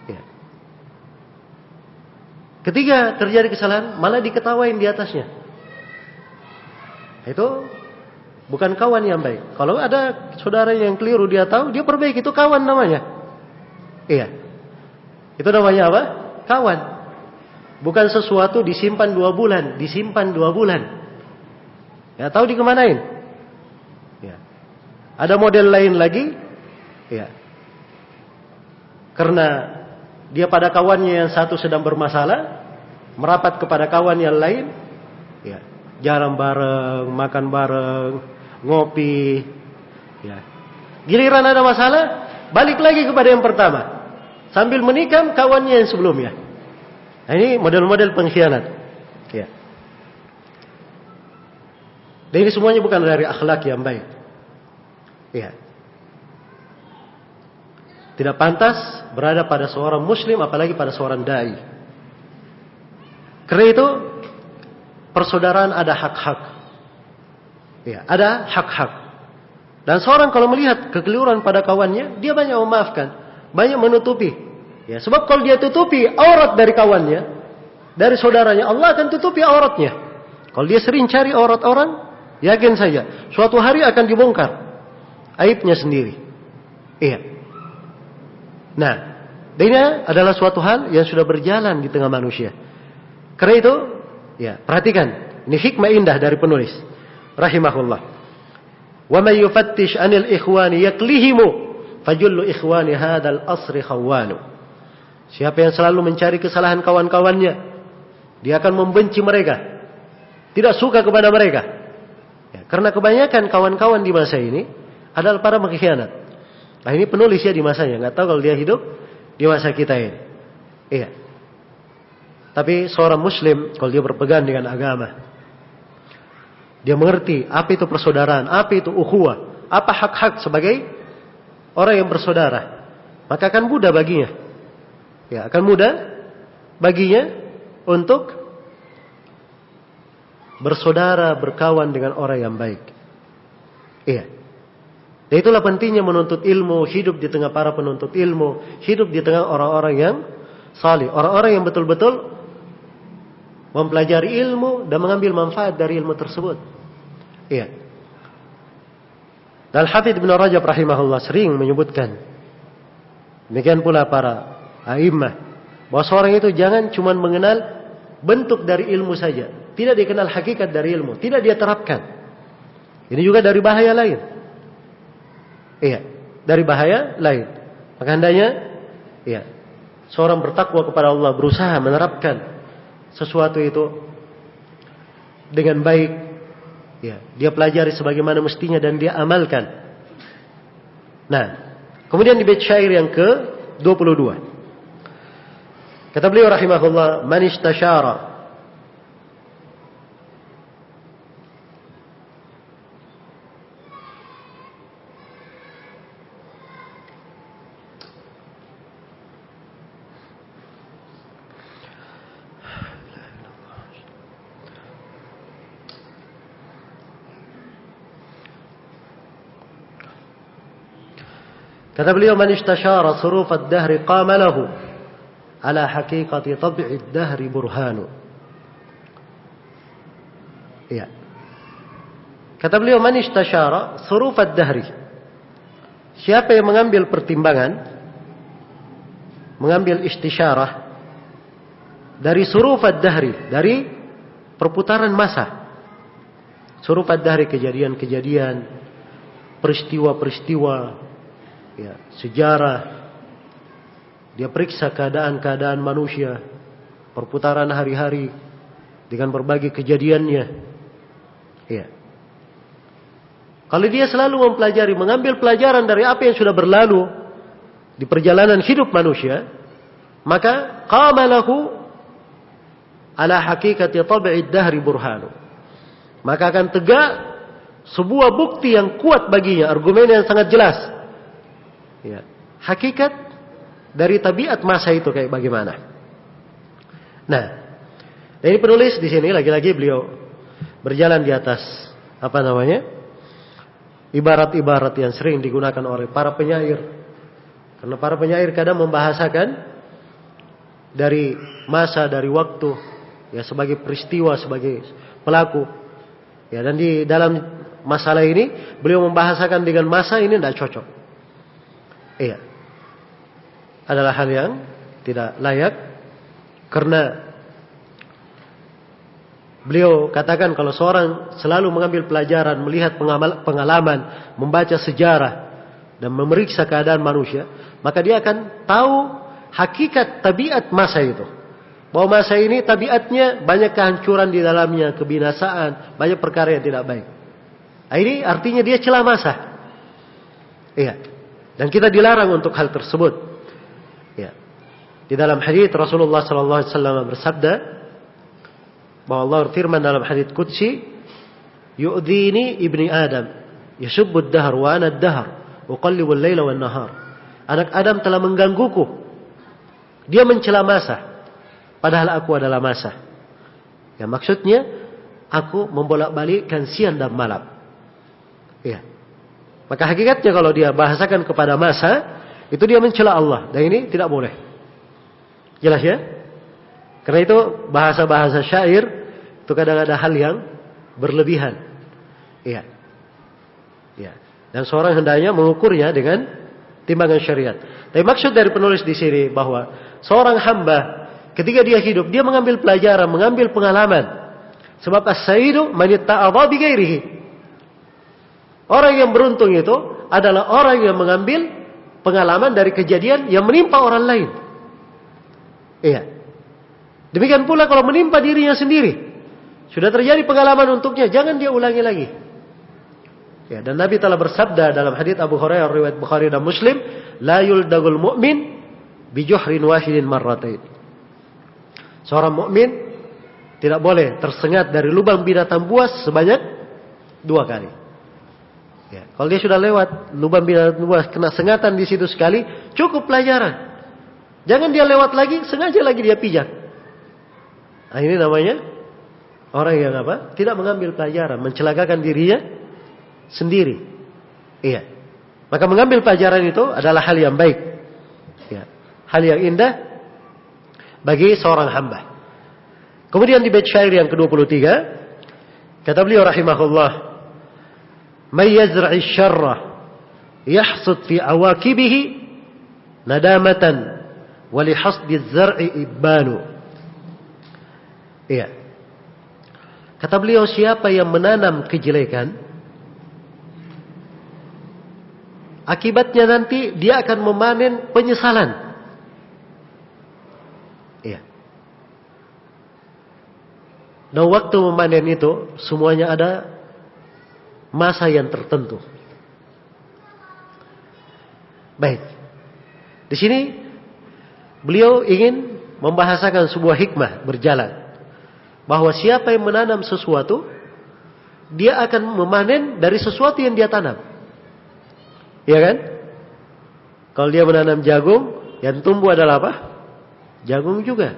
Ya. Ketika terjadi kesalahan, malah diketawain di atasnya. Itu bukan kawan yang baik. Kalau ada saudara yang keliru, dia tahu, dia perbaiki, itu kawan namanya. Iya. Itu namanya apa? Kawan. Bukan sesuatu disimpan 2 bulan, disimpan 2 bulan. Ya, tahu dikemanain? Ya. Ada model lain lagi, ya. Karena dia pada kawannya yang satu sedang bermasalah, merapat kepada kawan yang lain, ya, jalan bareng, makan bareng, ngopi, ya. Giliran ada masalah, balik lagi kepada yang pertama. Sambil menikam kawannya yang sebelumnya. Nah, ini model-model pengkhianat. Ya. Dan ini semuanya bukan dari akhlak yang baik. Ya. Tidak pantas berada pada seorang muslim, apalagi pada seorang dai. Karena itu, persaudaraan ada hak-hak. Ya, ada hak-hak. Dan seorang kalau melihat kekeliruan pada kawannya, dia banyak memaafkan, banyak menutupi. Ya, sebab kalau dia tutupi aurat dari kawannya, dari saudaranya, Allah akan tutupi auratnya. Kalau dia sering cari aurat orang, yakin saja, suatu hari akan dibongkar aibnya sendiri. Iya. Nah, ini adalah suatu hal yang sudah berjalan di tengah manusia. Karena itu, ya, perhatikan, ini hikmah indah dari penulis, rahimahullah. Wa may yufattish 'anil ikhwani yaklihimu fajullu ikhwani hadzal asri khawanu. Siapa yang selalu mencari kesalahan kawan-kawannya, dia akan membenci mereka, tidak suka kepada mereka. Ya, karena kebanyakan kawan-kawan di masa ini adalah para pengkhianat. Nah, ini penulis ya di masanya, nggak tahu kalau dia hidup di masa kita ini. Iya. Tapi seorang muslim kalau dia berpegang dengan agama, dia mengerti apa itu persaudaraan, apa itu ukhuwah, apa hak-hak sebagai orang yang bersaudara, maka akan mudah baginya. Ya, akan mudah baginya untuk bersaudara, berkawan dengan orang yang baik. Iya. Dan itulah pentingnya menuntut ilmu, hidup di tengah para penuntut ilmu, hidup di tengah orang-orang yang salih, orang-orang yang betul-betul mempelajari ilmu dan mengambil manfaat dari ilmu tersebut. Iya. Dan Hafidz Ibn Rajab rahimahullah sering menyebutkan, demikian pula para a'immah, bahwa seorang itu jangan cuma mengenal bentuk dari ilmu saja, tidak dikenal hakikat dari ilmu, tidak dia terapkan. Ini juga dari bahaya lain. Iya, dari bahaya lain. Maka hendaknya, iya, seorang bertakwa kepada Allah, berusaha menerapkan sesuatu itu dengan baik. Ya, dia pelajari sebagaimana mestinya dan dia amalkan. Nah, kemudian di bait syair yang ke-22. Kata beliau rahimahullah, man istasyara Kata beliau, man istasyara suruf ad-dahri qama lahu ala haqiqati tab'i ad-dahri burhanu. Iya. Kata beliau, man istasyara suruf ad-dahri. Siapa yang mengambil pertimbangan, mengambil istisyarah dari suruf ad-dahri, dari perputaran masa. Suruf ad-dahri, kejadian-kejadian, peristiwa-peristiwa, ya, sejarah. Dia periksa keadaan-keadaan manusia, perputaran hari-hari dengan berbagai kejadiannya. Ya. Kalau dia selalu mempelajari, mengambil pelajaran dari apa yang sudah berlalu di perjalanan hidup manusia, maka qama lahu ala haqiqati tab'id dahri burhanu. Maka akan tegak sebuah bukti yang kuat baginya, argumen yang sangat jelas. Ya, hakikat dari tabiat masa itu kayak bagaimana. Nah, ini penulis di sini lagi-lagi beliau berjalan di atas apa namanya? Ibarat-ibarat yang sering digunakan oleh para penyair. Karena para penyair kadang membahasakan dari masa, dari waktu, ya, sebagai peristiwa, sebagai pelaku. Ya, dan di dalam masalah ini beliau membahasakan dengan masa ini tidak cocok. Iya, adalah hal yang tidak layak, karena beliau katakan kalau seorang selalu mengambil pelajaran, melihat pengalaman, membaca sejarah dan memeriksa keadaan manusia, maka dia akan tahu hakikat tabiat masa itu. Bahwa masa ini tabiatnya banyak kehancuran di dalamnya, kebinasaan, banyak perkara yang tidak baik. Nah, ini artinya dia celah masa. Iya. Dan kita dilarang untuk hal tersebut. Ya. Di dalam hadits Rasulullah sallallahu alaihi wasallam bersabda bahwa Allah firman dalam hadits qudsi, "Yu'dhini ibni Adam, yashubbu ad-dahr wa ana ad-dahr, uqallibu al-laila wan nahar." Anak Adam telah menggangguku. Dia mencela masa, padahal aku adalah masa. Ya, maksudnya aku membolak-balikkan siang dan malam. Ya. Maka hakikatnya kalau dia bahasakan kepada masa, itu dia mencela Allah, dan ini tidak boleh. Jelas ya? Karena itu bahasa-bahasa syair itu kadang ada hal yang berlebihan. Iya. Ya. Dan seorang hendaknya mengukurnya dengan timbangan syariat. Tapi maksud dari penulis di sini bahwa seorang hamba ketika dia hidup, dia mengambil pelajaran, mengambil pengalaman. Sebab as-sayyidu man itta'adha bi ghairihi. Orang yang beruntung itu adalah orang yang mengambil pengalaman dari kejadian yang menimpa orang lain. Iya. Demikian pula kalau menimpa dirinya sendiri. Sudah terjadi pengalaman untuknya, jangan dia ulangi lagi. Ya, dan Nabi telah bersabda dalam hadits Abu Hurairah riwayat Bukhari dan Muslim, la yuldagul mu'min bi juhrin wahidin marratain. Seorang mukmin tidak boleh tersengat dari lubang binatang buas sebanyak 2 kali. Ya, kalau dia sudah lewat lubang binatang buas kena sengatan di situ sekali, cukup pelajaran. Jangan dia lewat lagi, sengaja lagi dia pijak. Nah, ini namanya orang yang apa? Tidak mengambil pelajaran, mencelakakan dirinya sendiri. Iya. Maka mengambil pelajaran itu adalah hal yang baik. Ya. Hal yang indah bagi seorang hamba. Kemudian di bait syair yang ke-23, kata beliau rahimahullah, "May yazra'i syarra yahsud fi awaqibihi nadamatan wa li hasdi az-zar'i ibanu." Iya. Kata beliau, siapa yang menanam kejelekan, akibatnya nanti dia akan memanen penyesalan. Iya. Dan waktu memanen itu semuanya ada masa yang tertentu. Baik. Di sini beliau ingin membahasakan sebuah hikmah berjalan. Bahwa siapa yang menanam sesuatu, dia akan memanen dari sesuatu yang dia tanam. Iya kan? Kalau dia menanam jagung, yang tumbuh adalah apa? Jagung juga.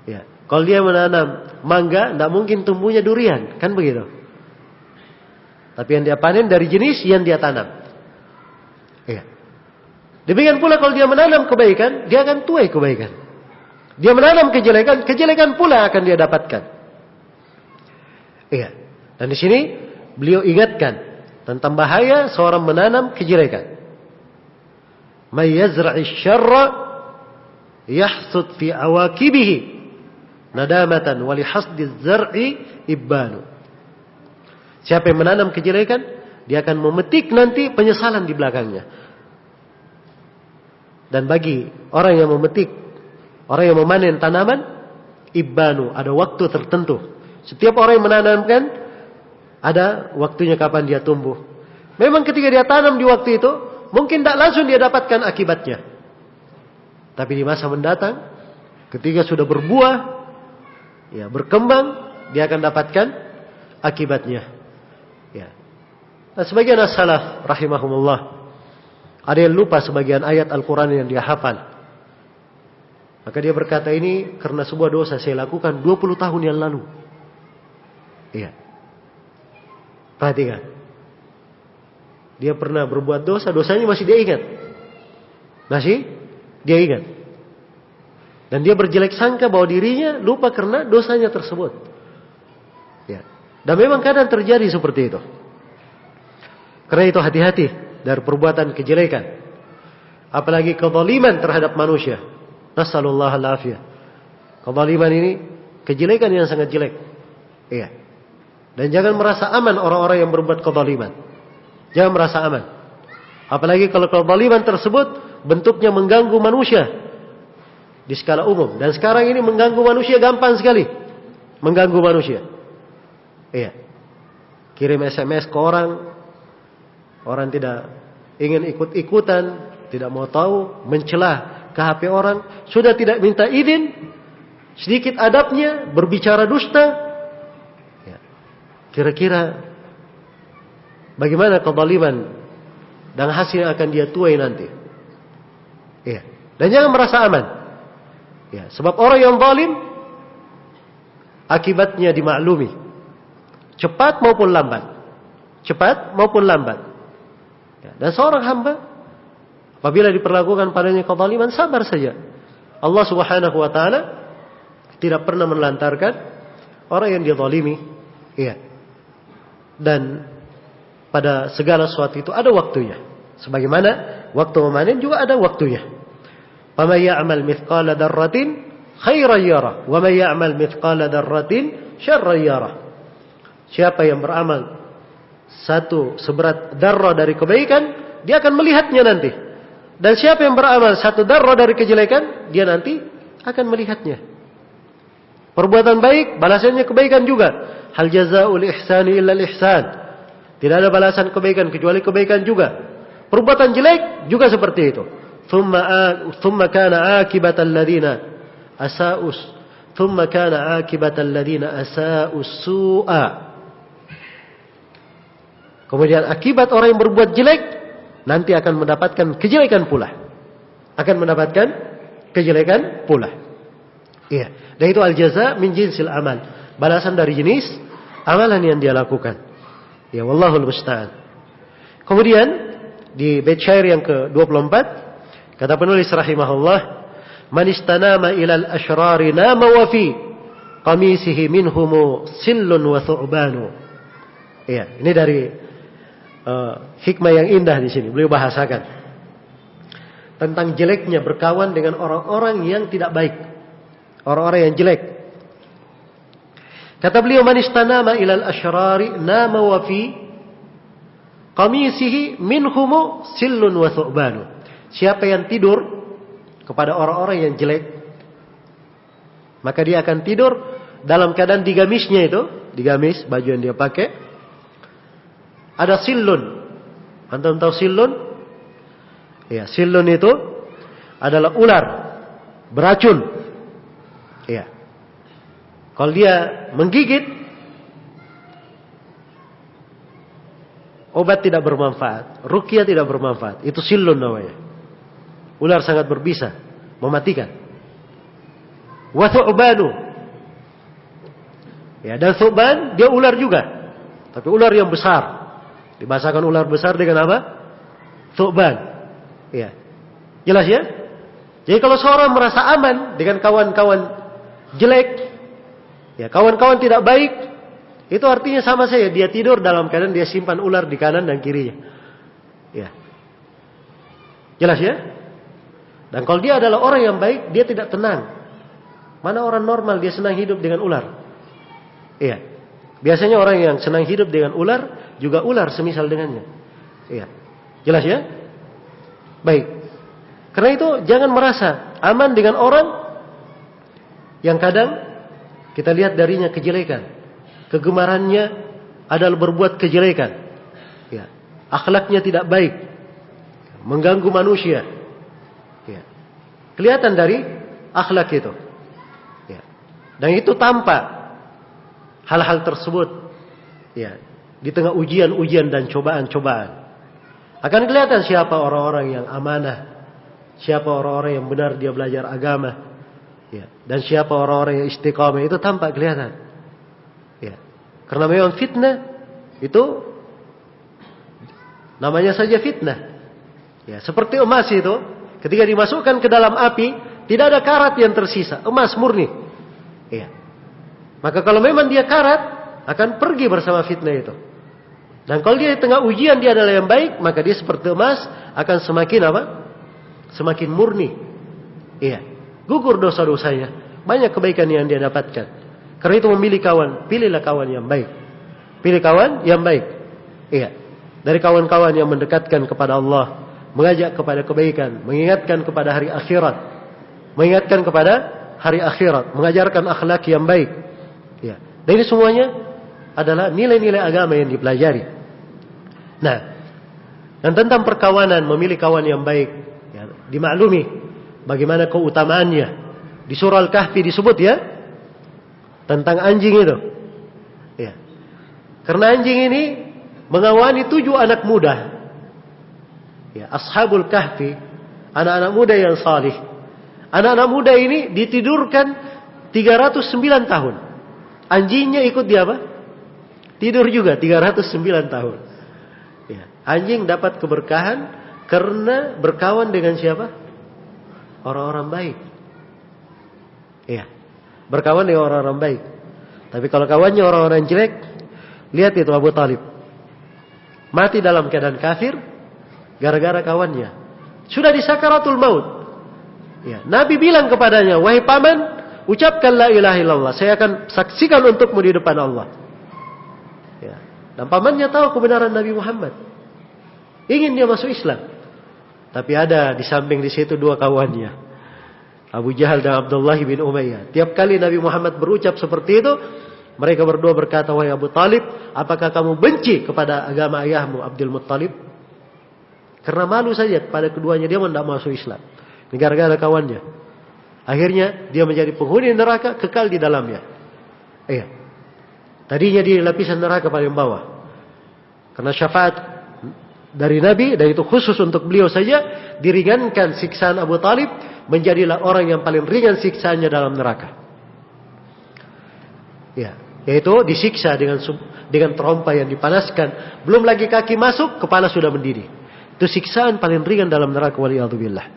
Ya. Kalau dia menanam mangga, tidak mungkin tumbuhnya durian, kan begitu? Tapi yang dia panen dari jenis yang dia tanam. Ya. Demikian pula kalau dia menanam kebaikan, dia akan tuai kebaikan. Dia menanam kejelekan, kejelekan pula akan dia dapatkan. Iya. Dan di sini beliau ingatkan tentang bahaya seorang menanam kejelekan. May yazra'i syarra yahsud fi awaqibihi nadamatan wa li hasdi az-zar'i ibanu. Siapa yang menanam kejelekan, dia akan memetik nanti penyesalan di belakangnya. Dan bagi orang yang memetik, orang yang memanen tanaman, ibanu, ada waktu tertentu. Setiap orang yang menanamkan, ada waktunya kapan dia tumbuh. Memang ketika dia tanam di waktu itu, mungkin tak langsung dia dapatkan akibatnya. Tapi di masa mendatang, ketika sudah berbuah, ya berkembang, dia akan dapatkan akibatnya. Ya. Nah, sebagian as-salaf rahimahumullah, ada yang lupa sebagian ayat Al-Quran yang dia hafal. Maka dia berkata, ini karena sebuah dosa saya lakukan 20 tahun yang lalu. Iya. Perhatikan. Dia pernah berbuat dosa, dosanya masih dia ingat. Masih dia ingat. Dan dia berjelek sangka bahwa dirinya lupa karena dosanya tersebut. Ya. Dan memang kadang terjadi seperti itu. Karena itu hati-hati dari perbuatan kejelekan. Apalagi kezaliman terhadap manusia. Nasallallahu al-afiyah. Kezaliman ini kejelekan yang sangat jelek. Iya. Dan jangan merasa aman orang-orang yang berbuat kezaliman. Jangan merasa aman. Apalagi kalau kezaliman tersebut bentuknya mengganggu manusia di skala umum. Dan sekarang ini mengganggu manusia gampang sekali. Mengganggu manusia. Iya. Kirim SMS ke orang, orang tidak ingin ikut-ikutan, tidak mau tahu, mencela ke HP orang, sudah tidak minta izin, sedikit adabnya, berbicara dusta. Ya. Kira-kira bagaimana kezaliman dan hasil yang akan dia tuai nanti. Ya. Dan jangan merasa aman. Ya. Sebab orang yang zalim, akibatnya dimaklumi. Cepat maupun lambat. Cepat maupun lambat. Ya. Dan seorang hamba, apabila diperlakukan padanya kezaliman, sabar saja. Allah Subhanahu wa taala tidak pernah menelantarkan orang yang dizalimi. Iya. Dan pada segala sesuatu itu ada waktunya. Sebagaimana waktu memanen juga ada waktunya. Faman ya'mal mithqala dzarratin khairan yarah, wa man ya'mal mithqala dzarratin syarran yarah. Siapa yang beramal satu seberat darah dari kebaikan, dia akan melihatnya nanti. Dan siapa yang beramal satu darah dari kejelekan, dia nanti akan melihatnya. Perbuatan baik, balasannya kebaikan juga. Hal jazaa'ul ihsani illa al-ihsan. Tidak ada balasan kebaikan kecuali kebaikan juga. Perbuatan jelek juga seperti itu. Thumma kana akibatal ladina asa'us. Thumma kana akibatal ladina asa'us su'a. Kemudian akibat orang yang berbuat jelek nanti akan mendapatkan kejelekan pula. Akan mendapatkan kejelekan pula. Iya. Dan itu al-jaza min jinsil amal. Balasan dari jenis amalan yang dia lakukan. Ya, wallahul musta'an. Kemudian di bait syair yang ke-24 kata penulis rahimahullah, man istanama ilal asyrari nama wa fi qamisihi minhumu sillun wa thu'banu. Iya, ini dari hikmah yang indah di sini. Beliau bahasakan tentang jeleknya berkawan dengan orang-orang yang tidak baik. Orang-orang yang jelek. Kata beliau, man istanama ilal asyrari nama wa fi qamisihi minhumu sillun wa thu'banu. Siapa yang tidur kepada orang-orang yang jelek, maka dia akan tidur dalam keadaan di gamisnya itu, di gamis baju yang dia pakai ada sillun. Antum tahu sillun? Ya, sillun itu adalah ular beracun. Ya. Kalau dia menggigit, obat tidak bermanfaat, ruqyah tidak bermanfaat. Itu sillun namanya. Ular sangat berbisa, mematikan. Wa thu'banu. Ya, dan thu'ban dia ular juga. Tapi ular yang besar. Dibahasakan ular besar dengan apa? Thu'ban. Ya. Jelas ya? Jadi kalau seorang merasa aman dengan kawan-kawan jelek, ya, kawan-kawan tidak baik, itu artinya sama saja dia tidur dalam keadaan dia simpan ular di kanan dan kirinya. Ya. Jelas ya? Dan kalau dia adalah orang yang baik, dia tidak tenang. Mana orang normal dia senang hidup dengan ular? Iya. Biasanya orang yang senang hidup dengan ular juga ular semisal dengannya. Iya. Jelas ya? Baik. Karena itu jangan merasa aman dengan orang yang kadang kita lihat darinya kejelekan. Kegemarannya adalah berbuat kejelekan. Ya. Akhlaknya tidak baik. Mengganggu manusia. Ya. Kelihatan dari akhlak itu. Ya. Dan itu tampak hal-hal tersebut. Ya. Di tengah ujian-ujian dan cobaan-cobaan. Akan kelihatan siapa orang-orang yang amanah. Siapa orang-orang yang benar dia belajar agama. Ya. Dan siapa orang-orang yang istiqamah. Itu tampak kelihatan. Ya. Karena memang fitnah itu namanya saja fitnah. Ya, seperti emas itu, ketika dimasukkan ke dalam api, tidak ada karat yang tersisa, emas murni. Ya. Maka kalau memang dia karat, akan pergi bersama fitnah itu. Dan kalau dia di tengah ujian dia adalah yang baik, maka dia seperti emas akan semakin apa? Semakin murni. Iya. Gugur dosa-dosanya, banyak kebaikan yang dia dapatkan. Karena itu memilih kawan, pilihlah kawan yang baik. Pilih kawan yang baik. Iya. Dari kawan-kawan yang mendekatkan kepada Allah, mengajak kepada kebaikan, mengingatkan kepada hari akhirat, mengingatkan kepada hari akhirat, mengajarkan akhlak yang baik. Ya. Dan ini semuanya adalah nilai-nilai agama yang dipelajari. Nah, Dan tentang perkawanan, memilih kawan yang baik, ya, dimaklumi bagaimana keutamaannya. Di surah Al-Kahfi disebut ya tentang anjing itu. Ya. Karena anjing ini mengawani 7 anak muda. Ya, Ashabul Kahfi, anak-anak muda yang salih. Anak-anak muda ini ditidurkan 309 tahun. Anjingnya ikut dia apa? Tidur juga 309 tahun. Ya. Anjing dapat keberkahan karena berkawan dengan siapa? Orang-orang baik. Iya. Berkawan dengan orang-orang baik. Tapi kalau kawannya orang-orang jelek, lihat itu Abu Talib. Mati dalam keadaan kafir gara-gara kawannya. Sudah di sakaratul maut. Ya, Nabi bilang kepadanya, "Wahai paman, ucapkan la ilaha illallah. Saya akan saksikan untukmu di depan Allah." Ya. Dan pamannya tahu kebenaran Nabi Muhammad. Ingin dia masuk Islam. Tapi ada di samping di situ 2 kawannya. Abu Jahal dan Abdullah bin Umayyah. Tiap kali Nabi Muhammad berucap seperti itu, mereka berdua berkata, "Wahai Abu Talib, apakah kamu benci kepada agama ayahmu Abdul Muttalib?" Karena malu saja pada keduanya, dia tidak masuk Islam. Gara-gara kawannya. Akhirnya dia menjadi penghuni neraka, kekal di dalamnya. Iya. Tadinya di lapisan neraka paling bawah. Karena syafaat dari Nabi, dan itu khusus untuk beliau saja, diringankan siksaan Abu Talib, menjadilah orang yang paling ringan siksaannya dalam neraka. Ya, yaitu disiksa dengan terompa yang dipanaskan. Belum lagi kaki masuk, kepala sudah mendidih. Itu siksaan paling ringan dalam neraka, waliyadzubillah.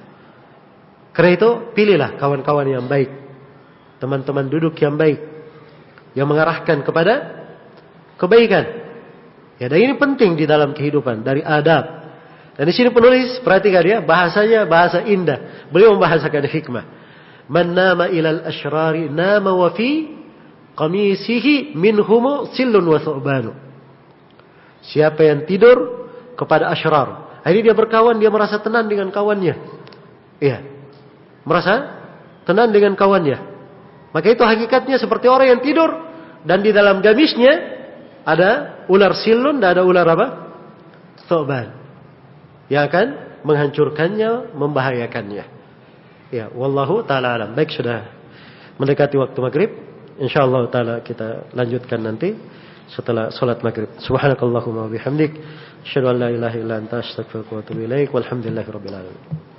Karena itu, pilihlah kawan-kawan yang baik. Teman-teman duduk yang baik. Yang mengarahkan kepada kebaikan. Ya, dan ini penting di dalam kehidupan. Dari adab. Dan di sini penulis, perhatikan ya, bahasanya bahasa indah. Beliau membahasakan hikmah. Man nama ilal asyrari nama wa fi qamisihi minhumu sillun wa thu'banu. Siapa yang tidur kepada asyrar. Akhirnya dia berkawan, dia merasa tenang dengan kawannya. Iya. Merasa tenang dengan kawannya. Maka itu hakikatnya seperti orang yang tidur dan di dalam gamisnya ada ular silun dan ada ular apa? Thu'ban. Yang akan menghancurkannya, membahayakannya. Ya, wallahu taala alam. Baik, sudah mendekati waktu maghrib. Insyaallah taala kita lanjutkan nanti setelah salat maghrib. Subhanakallahumma wa bihamdik, asyhadu an la ilaha illa anta, astaghfiruka wa atubu ilaik. Walhamdulillahirabbil alamin.